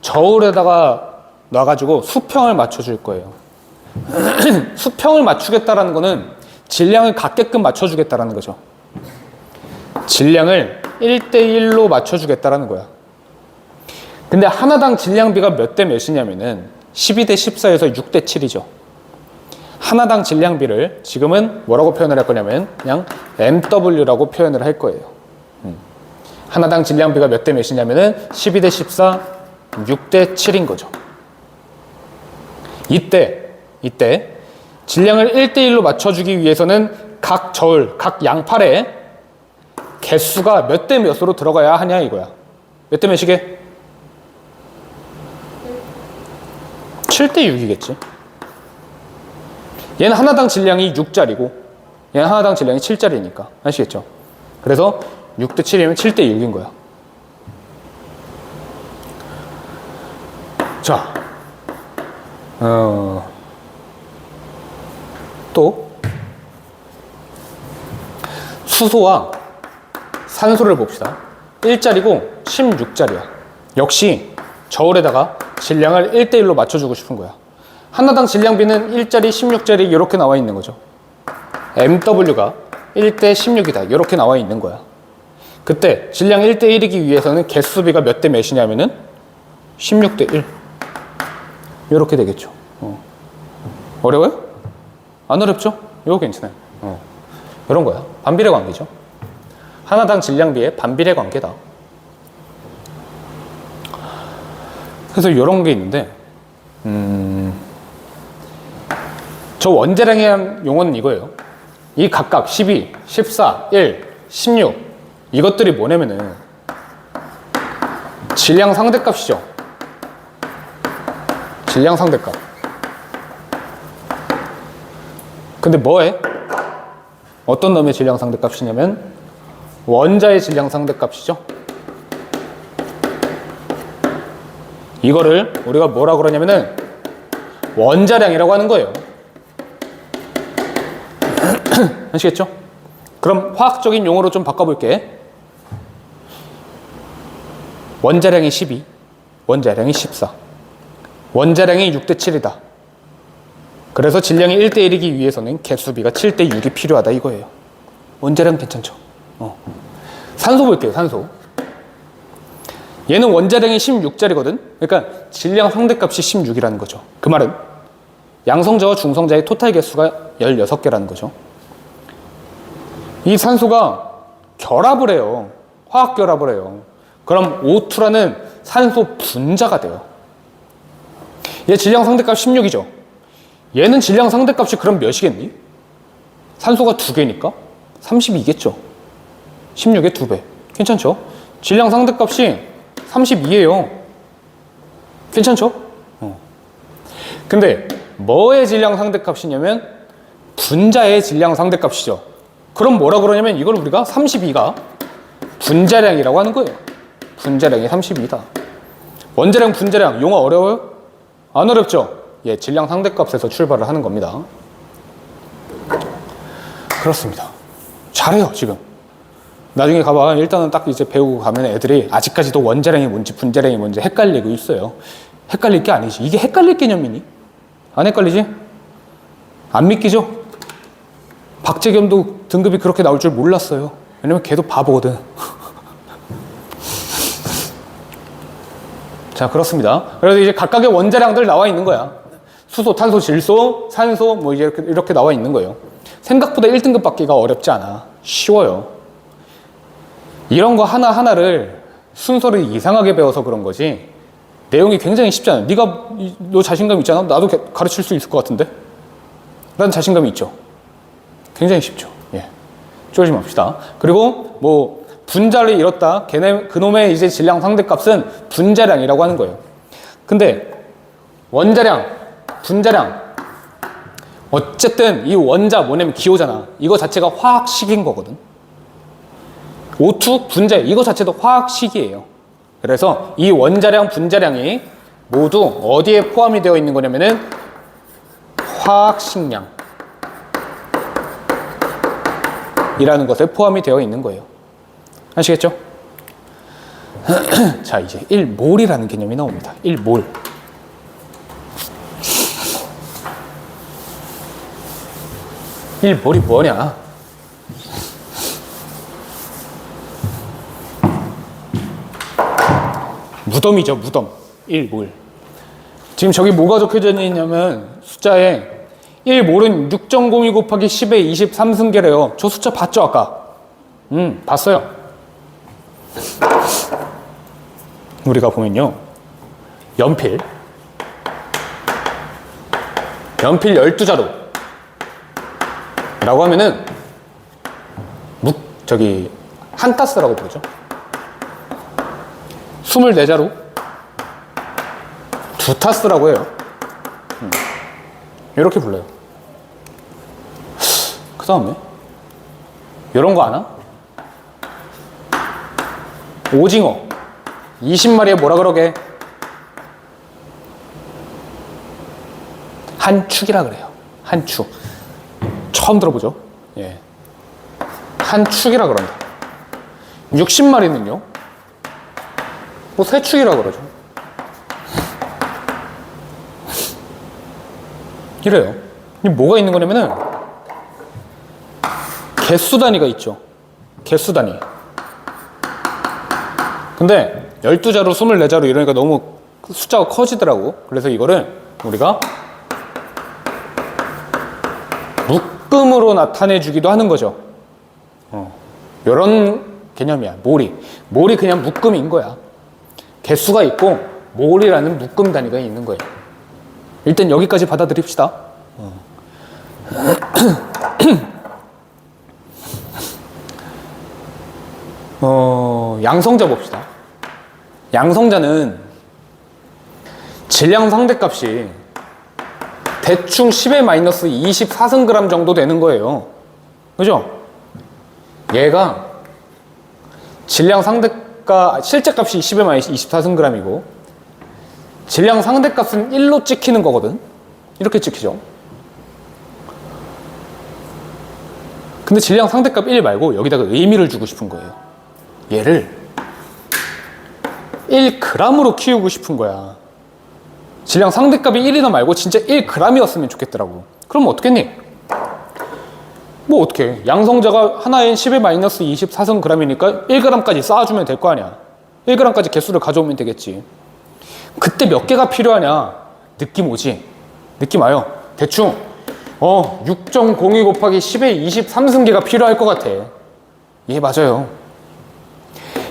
Speaker 1: 저울에다가 놔가지고 수평을 맞춰줄 거예요. 수평을 맞추겠다라는 거는 질량을 같게끔 맞춰주겠다라는 거죠. 질량을 1대1로 맞춰주겠다라는 거야. 근데 하나당 질량비가 몇 대 몇이냐면은 12대 14에서 6대 7이죠. 하나당 질량비를 지금은 뭐라고 표현을 할 거냐면 그냥 MW라고 표현을 할 거예요. 하나당 질량비가 몇 대 몇이냐면은 12대 14, 6대 7인 거죠. 이때 질량을 1대1로 맞춰주기 위해서는 각 저울, 각 양팔에 개수가 몇 대 몇으로 들어가야 하냐 이거야. 몇 대 몇이게? 7대 6이겠지. 얘는 하나당 질량이 6짜리고 얘는 하나당 질량이 7짜리니까 아시겠죠? 그래서 6대 7이면 7대 6인 거야. 자, 또 수소와 산소를 봅시다. 1짜리고 16짜리야. 역시 저울에다가 질량을 1대1로 맞춰주고 싶은 거야. 하나당 질량비는 1짜리, 16짜리 이렇게 나와 있는 거죠. MW가 1대 16이다 이렇게 나와 있는 거야. 그때 질량 1대 1이기 위해서는 개수비가 몇 대 몇이냐면은 16대 1 이렇게 되겠죠. 어려워요? 안 어렵죠? 이거 괜찮아요. 이런 거야. 반비례 관계죠. 하나당 질량비의 반비례 관계다. 그래서 이런 게 있는데 저 원자량에 대한 용어는 이거예요. 이 각각 12, 14, 1, 16 이것들이 뭐냐면은 질량 상대값이죠. 질량 상대값. 근데 뭐해? 어떤 놈의 질량 상대값이냐면 원자의 질량 상대값이죠. 이거를 우리가 뭐라 그러냐면은 원자량이라고 하는 거예요. 아시겠죠? 그럼 화학적인 용어로 좀 바꿔볼게. 원자량이 12, 원자량이 14, 원자량이 6대 7이다. 그래서 질량이 1대 1이기 위해서는 개수비가 7대 6이 필요하다 이거예요. 원자량 괜찮죠? 산소 볼게요. 산소. 얘는 원자량이 16짜리거든. 그러니까 질량 상대값이 16이라는 거죠. 그 말은 양성자와 중성자의 토탈 개수가 16개라는 거죠. 이 산소가 결합을 해요. 화학 결합을 해요. 그럼 O2라는 산소 분자가 돼요. 얘 질량 상대값 16이죠. 얘는 질량 상대값이 그럼 몇이겠니? 산소가 2개니까 32겠죠. 16의 2배. 괜찮죠? 질량 상대값이 32예요. 괜찮죠? 근데 뭐의 질량 상대값이냐면 분자의 질량 상대값이죠. 그럼 뭐라 그러냐면 이걸 우리가 32가 분자량이라고 하는 거예요. 분자량이 32다. 원자량, 분자량 용어 어려워요? 안 어렵죠? 예, 질량 상대값에서 출발을 하는 겁니다. 그렇습니다. 잘해요, 지금. 나중에 가봐. 일단은 딱 이제 배우고 가면 애들이 아직까지도 원자량이 뭔지 분자량이 뭔지 헷갈리고 있어요. 헷갈릴 게 아니지. 이게 헷갈릴 개념이니? 안 헷갈리지? 안 믿기죠? 박재겸도 등급이 그렇게 나올 줄 몰랐어요. 왜냐면 걔도 바보거든. 자, 그렇습니다. 그래서 이제 각각의 원자량들 나와 있는 거야. 수소, 탄소, 질소, 산소 뭐 이제 이렇게 나와 있는 거예요. 생각보다 1등급 받기가 어렵지 않아. 쉬워요. 이런 거 하나하나를 순서를 이상하게 배워서 그런 거지 내용이 굉장히 쉽잖아요. 너 자신감 있잖아? 나도 가르칠 수 있을 것 같은데? 난 자신감이 있죠. 굉장히 쉽죠. 예. 쪼지 맙시다. 그리고 뭐 분자를 이뤘다. 그놈의 이제 질량 상대값은 분자량이라고 하는 거예요. 근데 원자량, 분자량 어쨌든 이 원자 뭐냐면 기호잖아. 이거 자체가 화학식인 거거든. O2 분자 이거 자체도 화학식이에요. 그래서 이 원자량, 분자량이 모두 어디에 포함이 되어 있는 거냐면은 화학식량 이라는 것에 포함이 되어 있는 거예요. 아시겠죠? 자, 이제 1몰이라는 개념이 나옵니다. 1몰. 1몰이 뭐냐? 무덤이죠, 무덤. 1몰. 지금 저기 뭐가 적혀져 있냐면 숫자에 1몰은 6.02 곱하기 10의 23승계래요. 저 숫자 봤죠, 아까? 봤어요. 우리가 보면요. 연필 12자루 라고 하면은 한 타스라고 부르죠. 24자루 2타스라고 해요. 이렇게 불러요. 그 다음에 이런 거 아나? 오징어 20마리에 뭐라 그러게? 한 축이라 그래요. 한 축. 처음 들어보죠? 예. 한 축이라 그런다. 60마리는요? 뭐 세 축이라 그러죠. 이래요. 뭐가 있는 거냐면은 개수 단위가 있죠. 개수 단위. 근데 12자루, 24자루 이러니까 너무 숫자가 커지더라고. 그래서 이거를 우리가 묶음으로 나타내 주기도 하는 거죠. 이런 개념이야. 몰이 그냥 묶음인 거야. 개수가 있고 몰이라는 묶음 단위가 있는 거예요. 일단 여기까지 받아들입시다. 양성자 봅시다. 양성자는 질량 상대값이 대충 10의 마이너스 24승g 정도 되는 거예요. 그죠? 얘가 질량 상대값, 실제 값이 10의 마이너스 24승g이고 질량 상대값은 1로 찍히는 거거든. 이렇게 찍히죠. 근데 질량 상대값 1 말고 여기다가 의미를 주고 싶은 거예요. 얘를 1g으로 키우고 싶은 거야. 질량 상대값이 1이나 말고 진짜 1g이었으면 좋겠더라고. 그럼 어떻겠니? 뭐 어떻게? 양성자가 하나엔 10의 마이너스 24승g이니까 1g까지 쌓아주면 될 거 아니야. 1g까지 개수를 가져오면 되겠지. 그때 몇 개가 필요하냐? 느낌 오지? 느낌 와요. 대충 6.02 곱하기 10의 23승계가 필요할 것 같아. 예, 맞아요.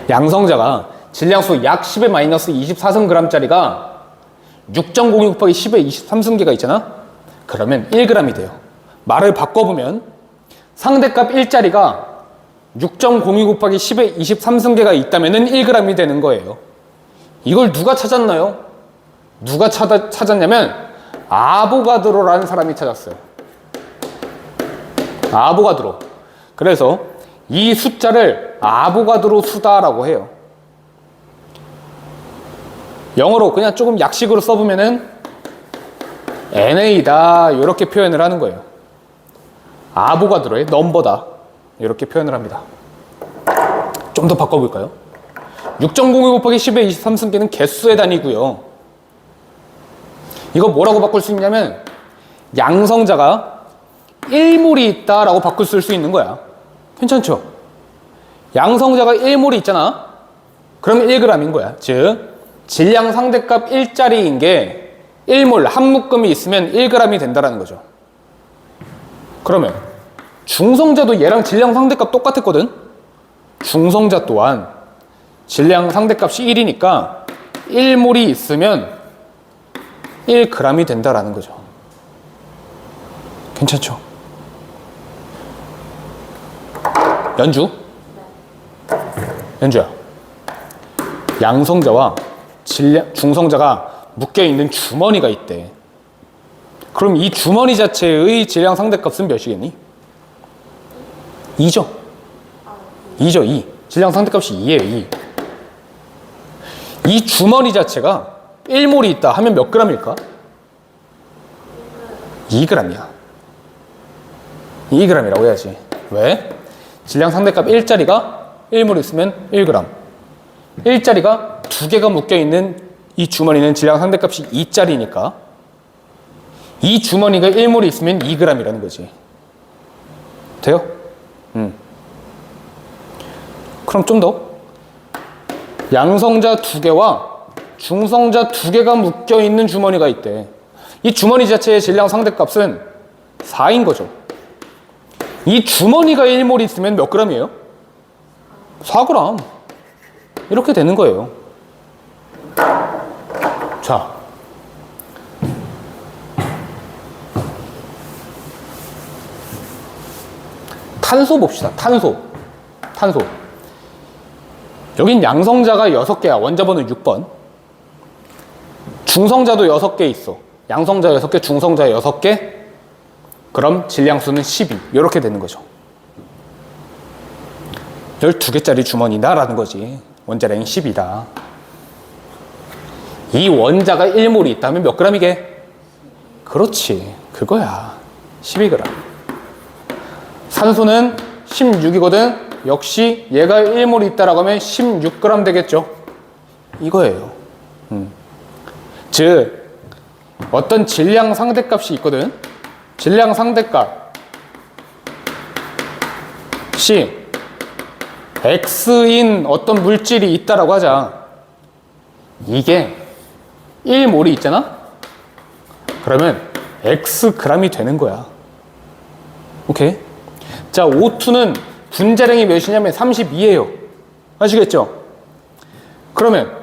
Speaker 1: 양성자가 질량수 약 10의 마이너스 24승g짜리가 6.02 곱하기 10의 23승계가 있잖아? 그러면 1g이 돼요. 말을 바꿔보면 상대값 1짜리가 6.02 곱하기 10의 23승계가 있다면 1g이 되는 거예요. 이걸 누가 찾았나요? 누가 찾았냐면 아보가드로라는 사람이 찾았어요. 아보가드로. 그래서 이 숫자를 아보가드로 수다라고 해요. 영어로 그냥 조금 약식으로 써보면은 NA다 이렇게 표현을 하는 거예요. 아보가드로의 넘버다 이렇게 표현을 합니다. 좀 더 바꿔볼까요? 6.02 곱하기 10의 23승계는 개수의 단위고요. 이거 뭐라고 바꿀 수 있냐면 양성자가 1몰이 있다라고 바꿀 수 있는 거야. 괜찮죠? 양성자가 1몰이 있잖아. 그러면 1g인 거야. 즉 질량 상대값 1짜리인 게 1몰 한 묶음이 있으면 1g이 된다는 거죠. 그러면 중성자도 얘랑 질량 상대값 똑같았거든. 중성자 또한 질량 상대값이 1이니까 1몰이 있으면 1g이 된다라는 거죠. 괜찮죠? 연주야. 양성자와 중성자가 묶여있는 주머니가 있대. 그럼 이 주머니 자체의 질량 상대값은 몇이겠니? 2죠. 2죠, 2. 질량 상대값이 2예요, 2. 이 주머니 자체가 1몰이 있다 하면 몇 g일까? 2g이야. 2g이라고 해야지. 왜? 질량 상대값 1짜리가 1몰 있으면 1g. 1짜리가 2개가 묶여있는 이 주머니는 질량 상대값이 2짜리니까 이 주머니가 1몰이 있으면 2g이라는 거지. 돼요? 그럼 좀 더. 양성자 2개와 중성자 2개가 묶여있는 주머니가 있대. 이 주머니 자체의 질량 상대값은 4인 거죠. 이 주머니가 1몰 있으면 몇 g이에요? 4g. 이렇게 되는 거예요. 자, 탄소 봅시다. 탄소. 여긴 양성자가 6개야. 원자번호 6번. 중성자도 6개 있어. 양성자 6개, 중성자 6개. 그럼 질량수는 12. 이렇게 되는 거죠. 12개짜리 주머니다라는 거지. 원자량이 10이다. 이 원자가 1몰이 있다면 몇 g이게? 그렇지. 그거야. 12g. 산소는 16이거든. 역시 얘가 1몰이 있다라고 하면 16g 되겠죠. 이거예요. 즉 어떤 질량 상대값이 있거든. 질량 상대값이 X인 어떤 물질이 있다라고 하자. 이게 1몰이 있잖아? 그러면 Xg이 되는 거야. 오케이? 자, O2는 분자량이 몇이냐면 32예요. 아시겠죠? 그러면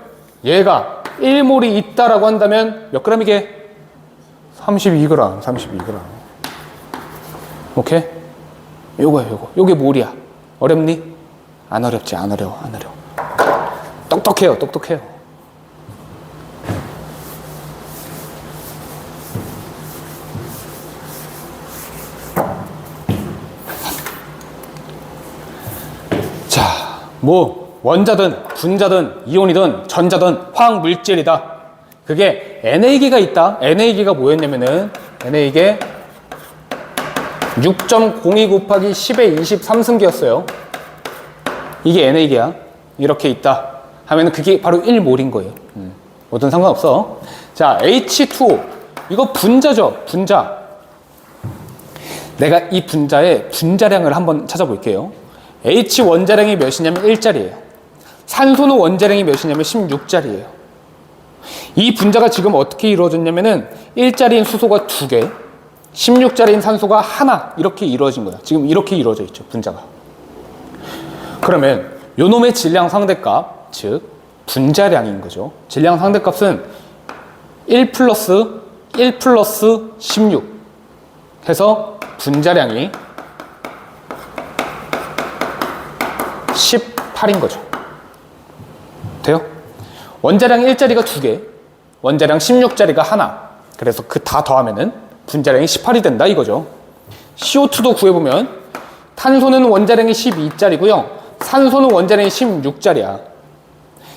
Speaker 1: 얘가 1몰이 있다라고 한다면 몇 g이게? 32g. 오케이? 요거야. 요게 몰이야. 어렵니? 안 어렵지, 안 어려워. 똑똑해요. 자, 뭐 원자든 분자든 이온이든 전자든 화학 물질이다. 그게 NA기가 있다. NA기가 뭐였냐면은 NA기 6.02 곱하기 10의 23승기였어요. 이게 NA기야. 이렇게 있다 하면 그게 바로 1몰인 거예요. 뭐든 상관없어. 자, H2O. 이거 분자죠. 분자. 내가 이 분자의 분자량을 한번 찾아볼게요. H 원자량이 몇이냐면 1짜리예요. 산소는 원자량이 몇이냐면 16짜리예요. 이 분자가 지금 어떻게 이루어졌냐면은 1짜리인 수소가 2개, 16짜리인 산소가 하나, 이렇게 이루어진 거야. 지금 이렇게 이루어져 있죠, 분자가. 그러면 요놈의 질량 상대값, 즉 분자량인 거죠. 질량 상대값은 1 플러스 16 해서 분자량이 18인 거죠. 돼요? 원자량 1짜리가 2개, 원자량 16짜리가 하나. 그래서 그 다 더하면은 분자량이 18이 된다 이거죠. CO2도 구해보면 탄소는 원자량이 12짜리고요. 산소는 원자량이 16짜리야.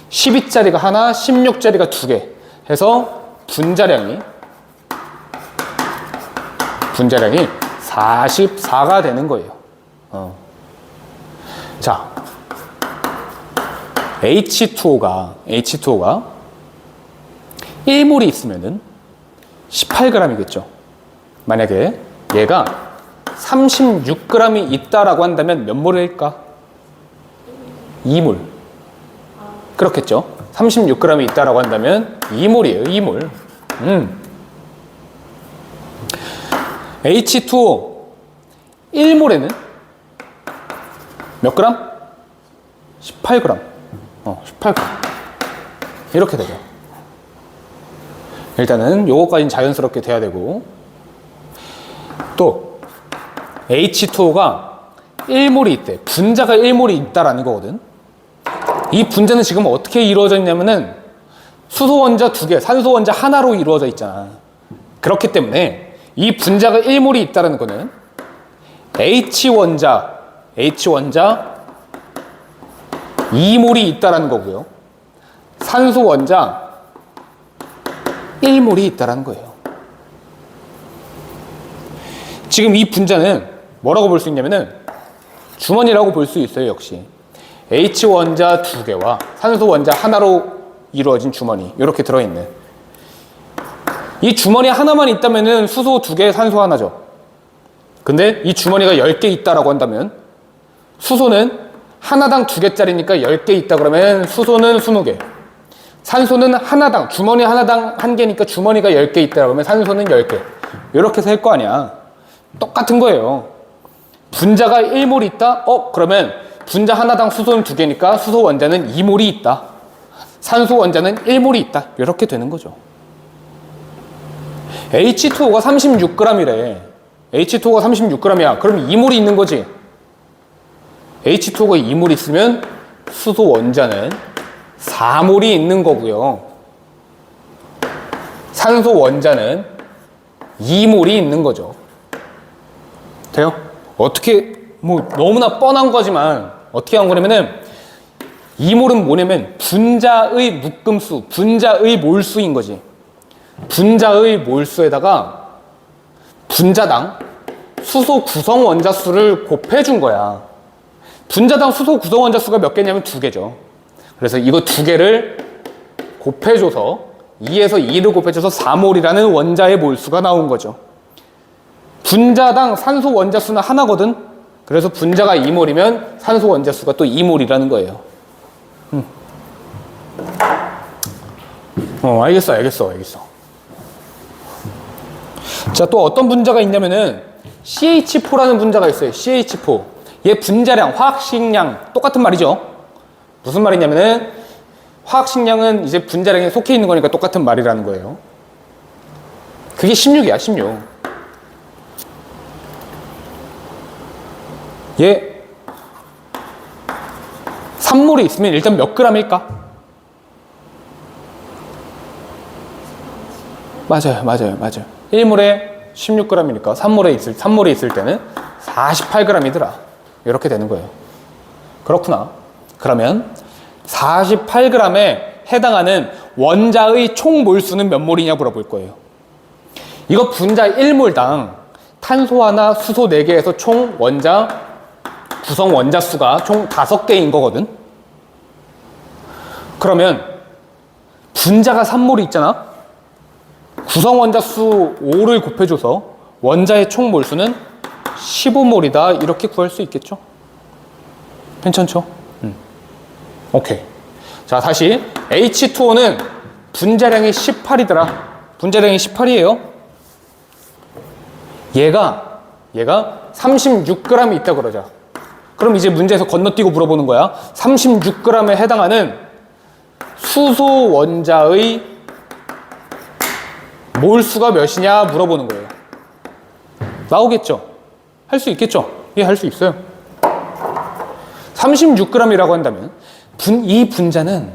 Speaker 1: 12짜리가 하나, 16짜리가 2개 해서 분자량이 44가 되는 거예요. 자, H2O가 1몰이 있으면은 18g이겠죠. 만약에 얘가 36g이 있다라고 한다면 몇 몰일까? 2몰. 그렇겠죠. 36g이 있다라고 한다면 2몰이에요. 2몰. H2O 1몰에는 몇 g? 18g. 18g. 이렇게 되죠. 일단은 요거까지는 자연스럽게 돼야 되고, 또 H2O가 1몰이 있대. 분자가 1몰이 있다라는 거거든. 이 분자는 지금 어떻게 이루어져 있냐면은 수소 원자 2개, 산소 원자 하나로 이루어져 있잖아. 그렇기 때문에 이 분자가 1몰이 있다는 거는 H 원자 2몰이 있다는 거고요. 산소 원자 1몰이 있다는 거예요. 지금 이 분자는 뭐라고 볼 수 있냐면은 주머니라고 볼 수 있어요. 역시 H 원자 2개와 산소 원자 하나로 이루어진 주머니, 이렇게 들어있는 이 주머니 하나만 있다면은 수소 2개, 산소 하나죠. 근데 이 주머니가 10개 있다라고 한다면 수소는 하나당 2개짜리니까 10개 있다 그러면 수소는 20개, 산소는 하나당, 주머니 하나당 1개니까 주머니가 10개 있다 그러면 산소는 10개. 이렇게 셀 거 아니야. 똑같은 거예요. 분자가 1몰이 있다? 그러면 분자 하나당 수소는 2개니까 수소 원자는 2몰이 있다. 산소 원자는 1몰이 있다. 이렇게 되는 거죠. H2O가 36g이래. H2O가 36g이야. 그럼 2몰이 있는 거지. H2O가 2몰이 있으면 수소 원자는 4몰이 있는 거고요. 산소 원자는 2몰이 있는 거죠. 돼요? 어떻게, 너무나 뻔한 거지만 어떻게 한 거냐면은 2몰은 뭐냐면 분자의 묶음수, 분자의 몰수인 거지. 분자의 몰수에다가 분자당 수소 구성 원자 수를 곱해준 거야. 분자당 수소 구성 원자 수가 몇 개냐면 2개죠. 그래서 이거 2개를 곱해줘서 2에서 2를 곱해줘서 4몰이라는 원자의 몰수가 나온 거죠. 분자당 산소 원자 수는 하나거든. 그래서 분자가 2몰이면 산소 원자 수가 또 2몰이라는 거예요. 알겠어. 자, 또 어떤 분자가 있냐면은 CH4라는 분자가 있어요. CH4. 얘 분자량, 화학식량 똑같은 말이죠. 무슨 말이냐면은 화학식량은 이제 분자량에 속해 있는 거니까 똑같은 말이라는 거예요. 그게 16이야, 16. 얘 3몰이 있으면 일단 몇 g일까? 맞아요. 1몰에 16g이니까 3몰에 있을 때는 48g이더라. 이렇게 되는 거예요. 그렇구나. 그러면 48g에 해당하는 원자의 총 몰수는 몇 몰이냐 물어볼 거예요. 이거 분자 1몰당 탄소 하나, 수소 4개에서 총 원자 구성 원자 수가 총 5개인 거거든. 그러면 분자가 3몰이 있잖아. 구성 원자 수 5를 곱해줘서 원자의 총 몰수는 15몰이다. 이렇게 구할 수 있겠죠? 괜찮죠? 오케이. 자, 다시 H2O는 분자량이 18이더라. 분자량이 18이에요. 얘가 36g이 있다 그러자. 그럼 이제 문제에서 건너뛰고 물어보는 거야. 36g에 해당하는 수소 원자의 몰수가 몇이냐 물어보는 거예요. 나오겠죠? 할 수 있겠죠? 예, 할 수 있어요. 36g이라고 한다면 이 분자는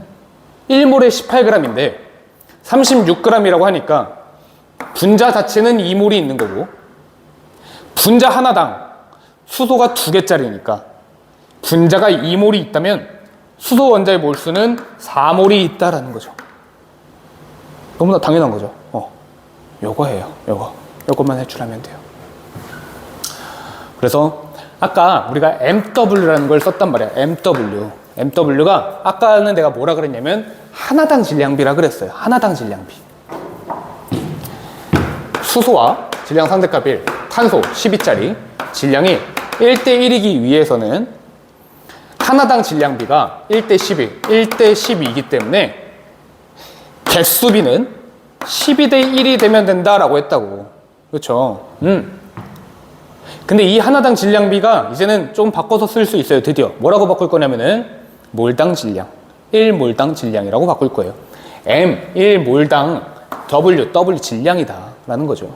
Speaker 1: 1몰에 18g인데 36g이라고 하니까 분자 자체는 2몰이 있는 거고 분자 하나당 수소가 2개짜리니까 분자가 2몰이 있다면 수소 원자의 몰수는 4몰이 있다라는 거죠. 너무나 당연한 거죠. 요거예요. 요것만 해주라면 돼요. 그래서 아까 우리가 MW라는 걸 썼단 말이야. MW가 아까는 내가 뭐라 그랬냐면 하나당 질량비라 그랬어요. 하나당 질량비. 수소와 질량 상대값 1, 탄소 12짜리 질량이 1대1이기 위해서는 하나당 질량비가 1대11, 1대12이기 때문에 개수비는 12대1이 되면 된다라고 했다고. 그렇죠? 근데 이 하나당 질량비가 이제는 좀 바꿔서 쓸 수 있어요. 드디어 뭐라고 바꿀 거냐면은 몰당 질량, 1몰당 질량이라고 바꿀 거예요. M 1몰당 W 질량이다 라는 거죠.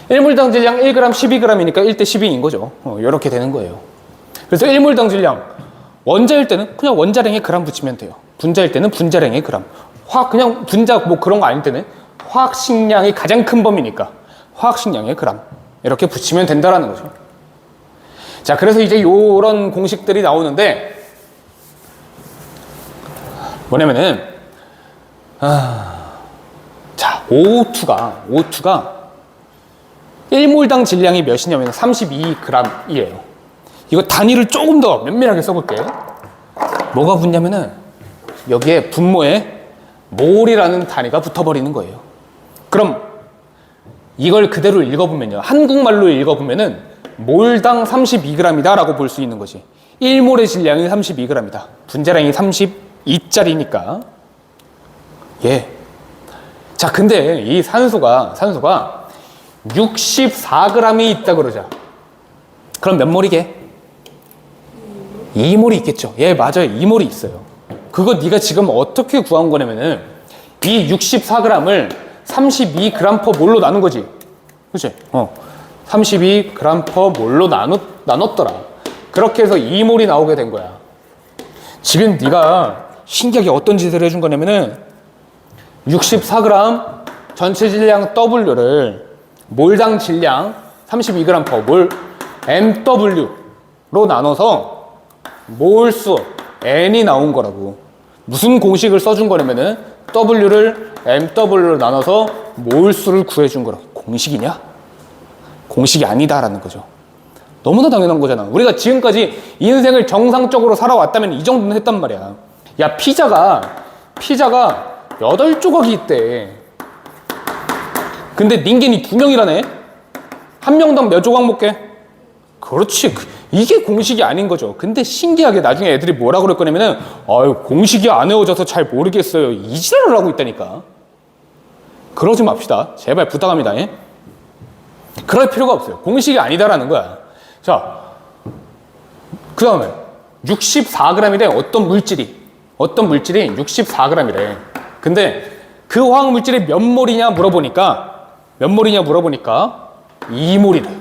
Speaker 1: 1몰당 질량 1g 12g이니까 1대 12인 거죠. 이렇게 되는 거예요. 그래서 1몰당 질량 원자일 때는 그냥 원자량에 그람 붙이면 돼요. 분자일 때는 분자량에 그람. 그냥 분자 뭐 그런 거 아닐 때는 화학식량이 가장 큰 범위니까 화학식량에 그람. 이렇게 붙이면 된다라는 거죠. 자, 그래서 이제 요런 공식들이 나오는데 뭐냐면은 자, O2가 1몰당 질량이 몇이냐면 32g이에요. 이거 단위를 조금 더 면밀하게 써볼게. 뭐가 붙냐면은 여기에 분모에 몰이라는 단위가 붙어버리는 거예요. 그럼 이걸 그대로 읽어보면요. 한국말로 읽어보면은 몰당 32g이다 라고 볼 수 있는 거지. 1몰의 질량이 32g이다. 분자량이 32짜리니까. 예. 자, 근데 이 산소가 64g이 있다 그러자. 그럼 몇 몰이게? 2몰이 있겠죠. 예, 맞아요. 2몰이 있어요. 그거 네가 지금 어떻게 구한 거냐면은 이 64g을 32g/몰로 나눈 거지. 그치? 32g/몰로 나눴더라. 그렇게 해서 2몰이 나오게 된 거야. 지금 네가 신기하게 어떤 짓을 해준 거냐면은 64g 전체 질량 W를 몰당 질량 32g/몰 MW로 나눠서 몰수 N이 나온 거라고. 무슨 공식을 써준 거냐면은 W를 MW로 나눠서 몰수를 구해준 거라고. 공식이냐? 공식이 아니다라는 거죠. 너무나 당연한 거잖아. 우리가 지금까지 인생을 정상적으로 살아왔다면 이 정도는 했단 말이야. 야, 피자가 8조각이 있대. 근데 닌겐이 2명이라네? 한 명당 몇 조각 먹게? 그렇지. 이게 공식이 아닌 거죠. 근데 신기하게 나중에 애들이 뭐라 그럴 거냐면은 공식이 안 외워져서 잘 모르겠어요. 이 지랄을 하고 있다니까. 그러지 맙시다. 제발 부탁합니다. 예? 그럴 필요가 없어요. 공식이 아니다라는 거야. 자, 그 다음에 64g이래. 어떤 물질이 64g이래. 근데 그 화학 물질이 몇 몰이냐 물어보니까 2몰이래.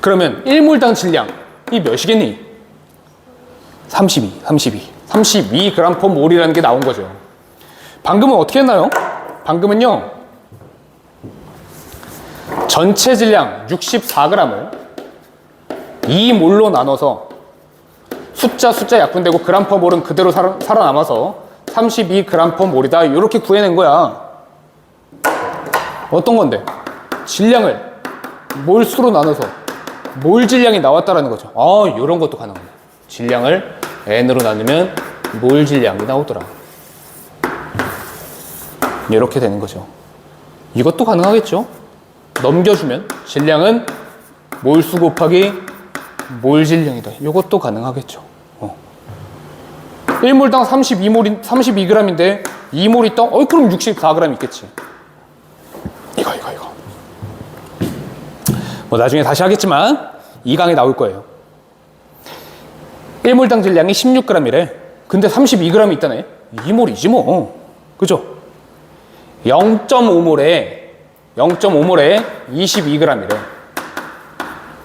Speaker 1: 그러면 1몰당 질량이 몇이겠니? 32g/몰이라는 게 나온 거죠. 방금은 어떻게 했나요? 방금은요, 전체 질량 64g을 2몰로 나눠서 숫자 약분되고 g/몰은 그대로 살아남아서 32g/몰이다. 이렇게 구해낸 거야. 어떤 건데? 질량을 몰수로 나눠서 몰 질량이 나왔다라는 거죠. 이런 것도 가능합니다. 질량을 N으로 나누면 몰 질량이 나오더라. 이렇게 되는 거죠. 이것도 가능하겠죠. 넘겨주면 질량은 몰수 곱하기 몰 질량이다. 이것도 가능하겠죠. 1몰당 32g인데 2몰 있다? 그럼 64g 있겠지. 이거. 뭐 나중에 다시 하겠지만 이 강에 나올 거예요. 1몰당 질량이 16g이래. 근데 32g 있다네. 2몰이지 뭐. 그죠? 0.5몰에 22g이래.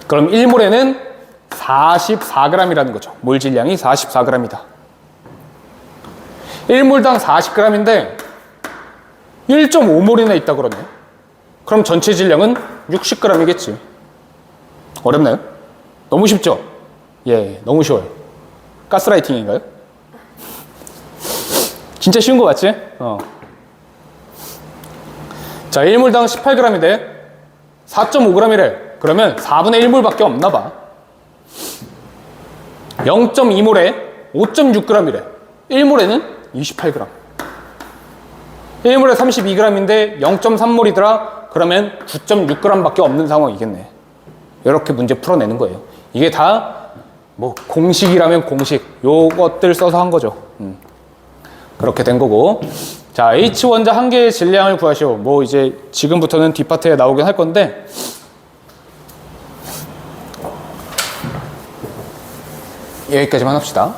Speaker 1: 그럼 1몰에는 44g이라는 거죠. 몰 질량이 44g이다. 1몰당 40g인데 1.5몰이나 있다 그러네. 그럼 전체 질량은 60g이겠지. 어렵나요? 너무 쉽죠? 예, 너무 쉬워요. 가스라이팅인가요? 진짜 쉬운 거 맞지? 자, 1몰당 18g인데 4.5g이래. 그러면 4분의 1몰밖에 없나 봐. 0.2몰에 5.6g이래. 1몰에는 28g. 1몰에 32g인데 0.3몰이더라. 그러면 9.6g밖에 없는 상황이겠네. 이렇게 문제 풀어내는 거예요. 이게 다 뭐 공식이라면 공식, 요것들 써서 한 거죠. 그렇게 된 거고. 자, H 원자 한 개의 질량을 구하시오. 뭐 이제 지금부터는 뒷파트에 나오긴 할 건데, 여기까지만 합시다.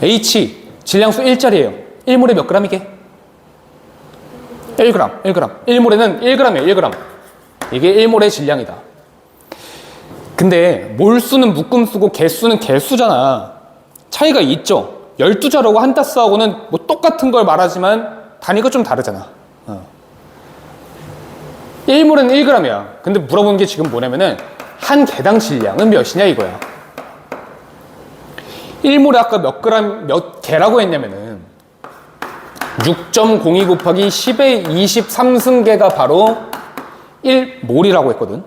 Speaker 1: H 질량수 1짜리예요. 1몰에 몇 g이게? 1g, 1g. 1몰에는 1g이에요, 1g. 이게 1몰의 질량이다. 근데 몰수는 묶음수고 개수는 개수잖아. 차이가 있죠. 12자라고 한다스하고는 뭐 똑같은 걸 말하지만 단위가 좀 다르잖아. 1몰은 1g이야. 근데 물어보는 게 지금 뭐냐면은 한 개당 질량은 몇이냐 이거야. 1몰에 아까 몇 개라고 했냐면은 6.02 곱하기 10의 23승계가 바로 1몰이라고 했거든.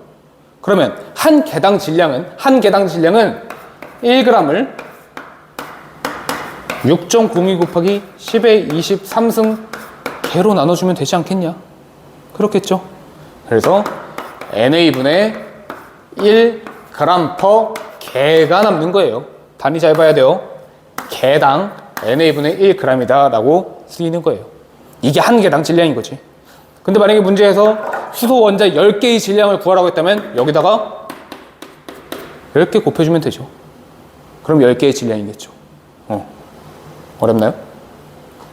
Speaker 1: 그러면 한 개당 질량은 1g을 6.02 곱하기 10의 23승 개로 나눠주면 되지 않겠냐? 그렇겠죠? 그래서 NA분의 1g per 개가 남는 거예요. 단위 잘 봐야 돼요. 개당 NA분의 1g이다 라고 쓰이는 거예요. 이게 한 개당 질량인 거지. 근데 만약에 문제에서 수소 원자 10개의 질량을 구하라고 했다면 여기다가 10개 곱해주면 되죠. 그럼 10개의 질량이겠죠. 어렵나요?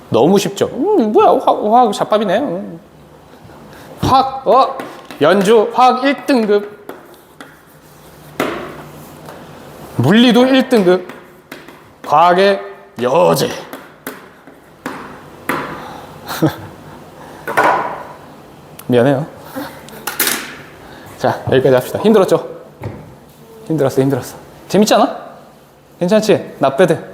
Speaker 1: 너무 쉽죠? 뭐야, 화학 잡밥이네. 연주 화학 1등급. 물리도 1등급. 과학의 여제. 미안해요. 자, 여기까지 합시다. 힘들었죠? 힘들었어. 재밌지 않아? 괜찮지? not bad.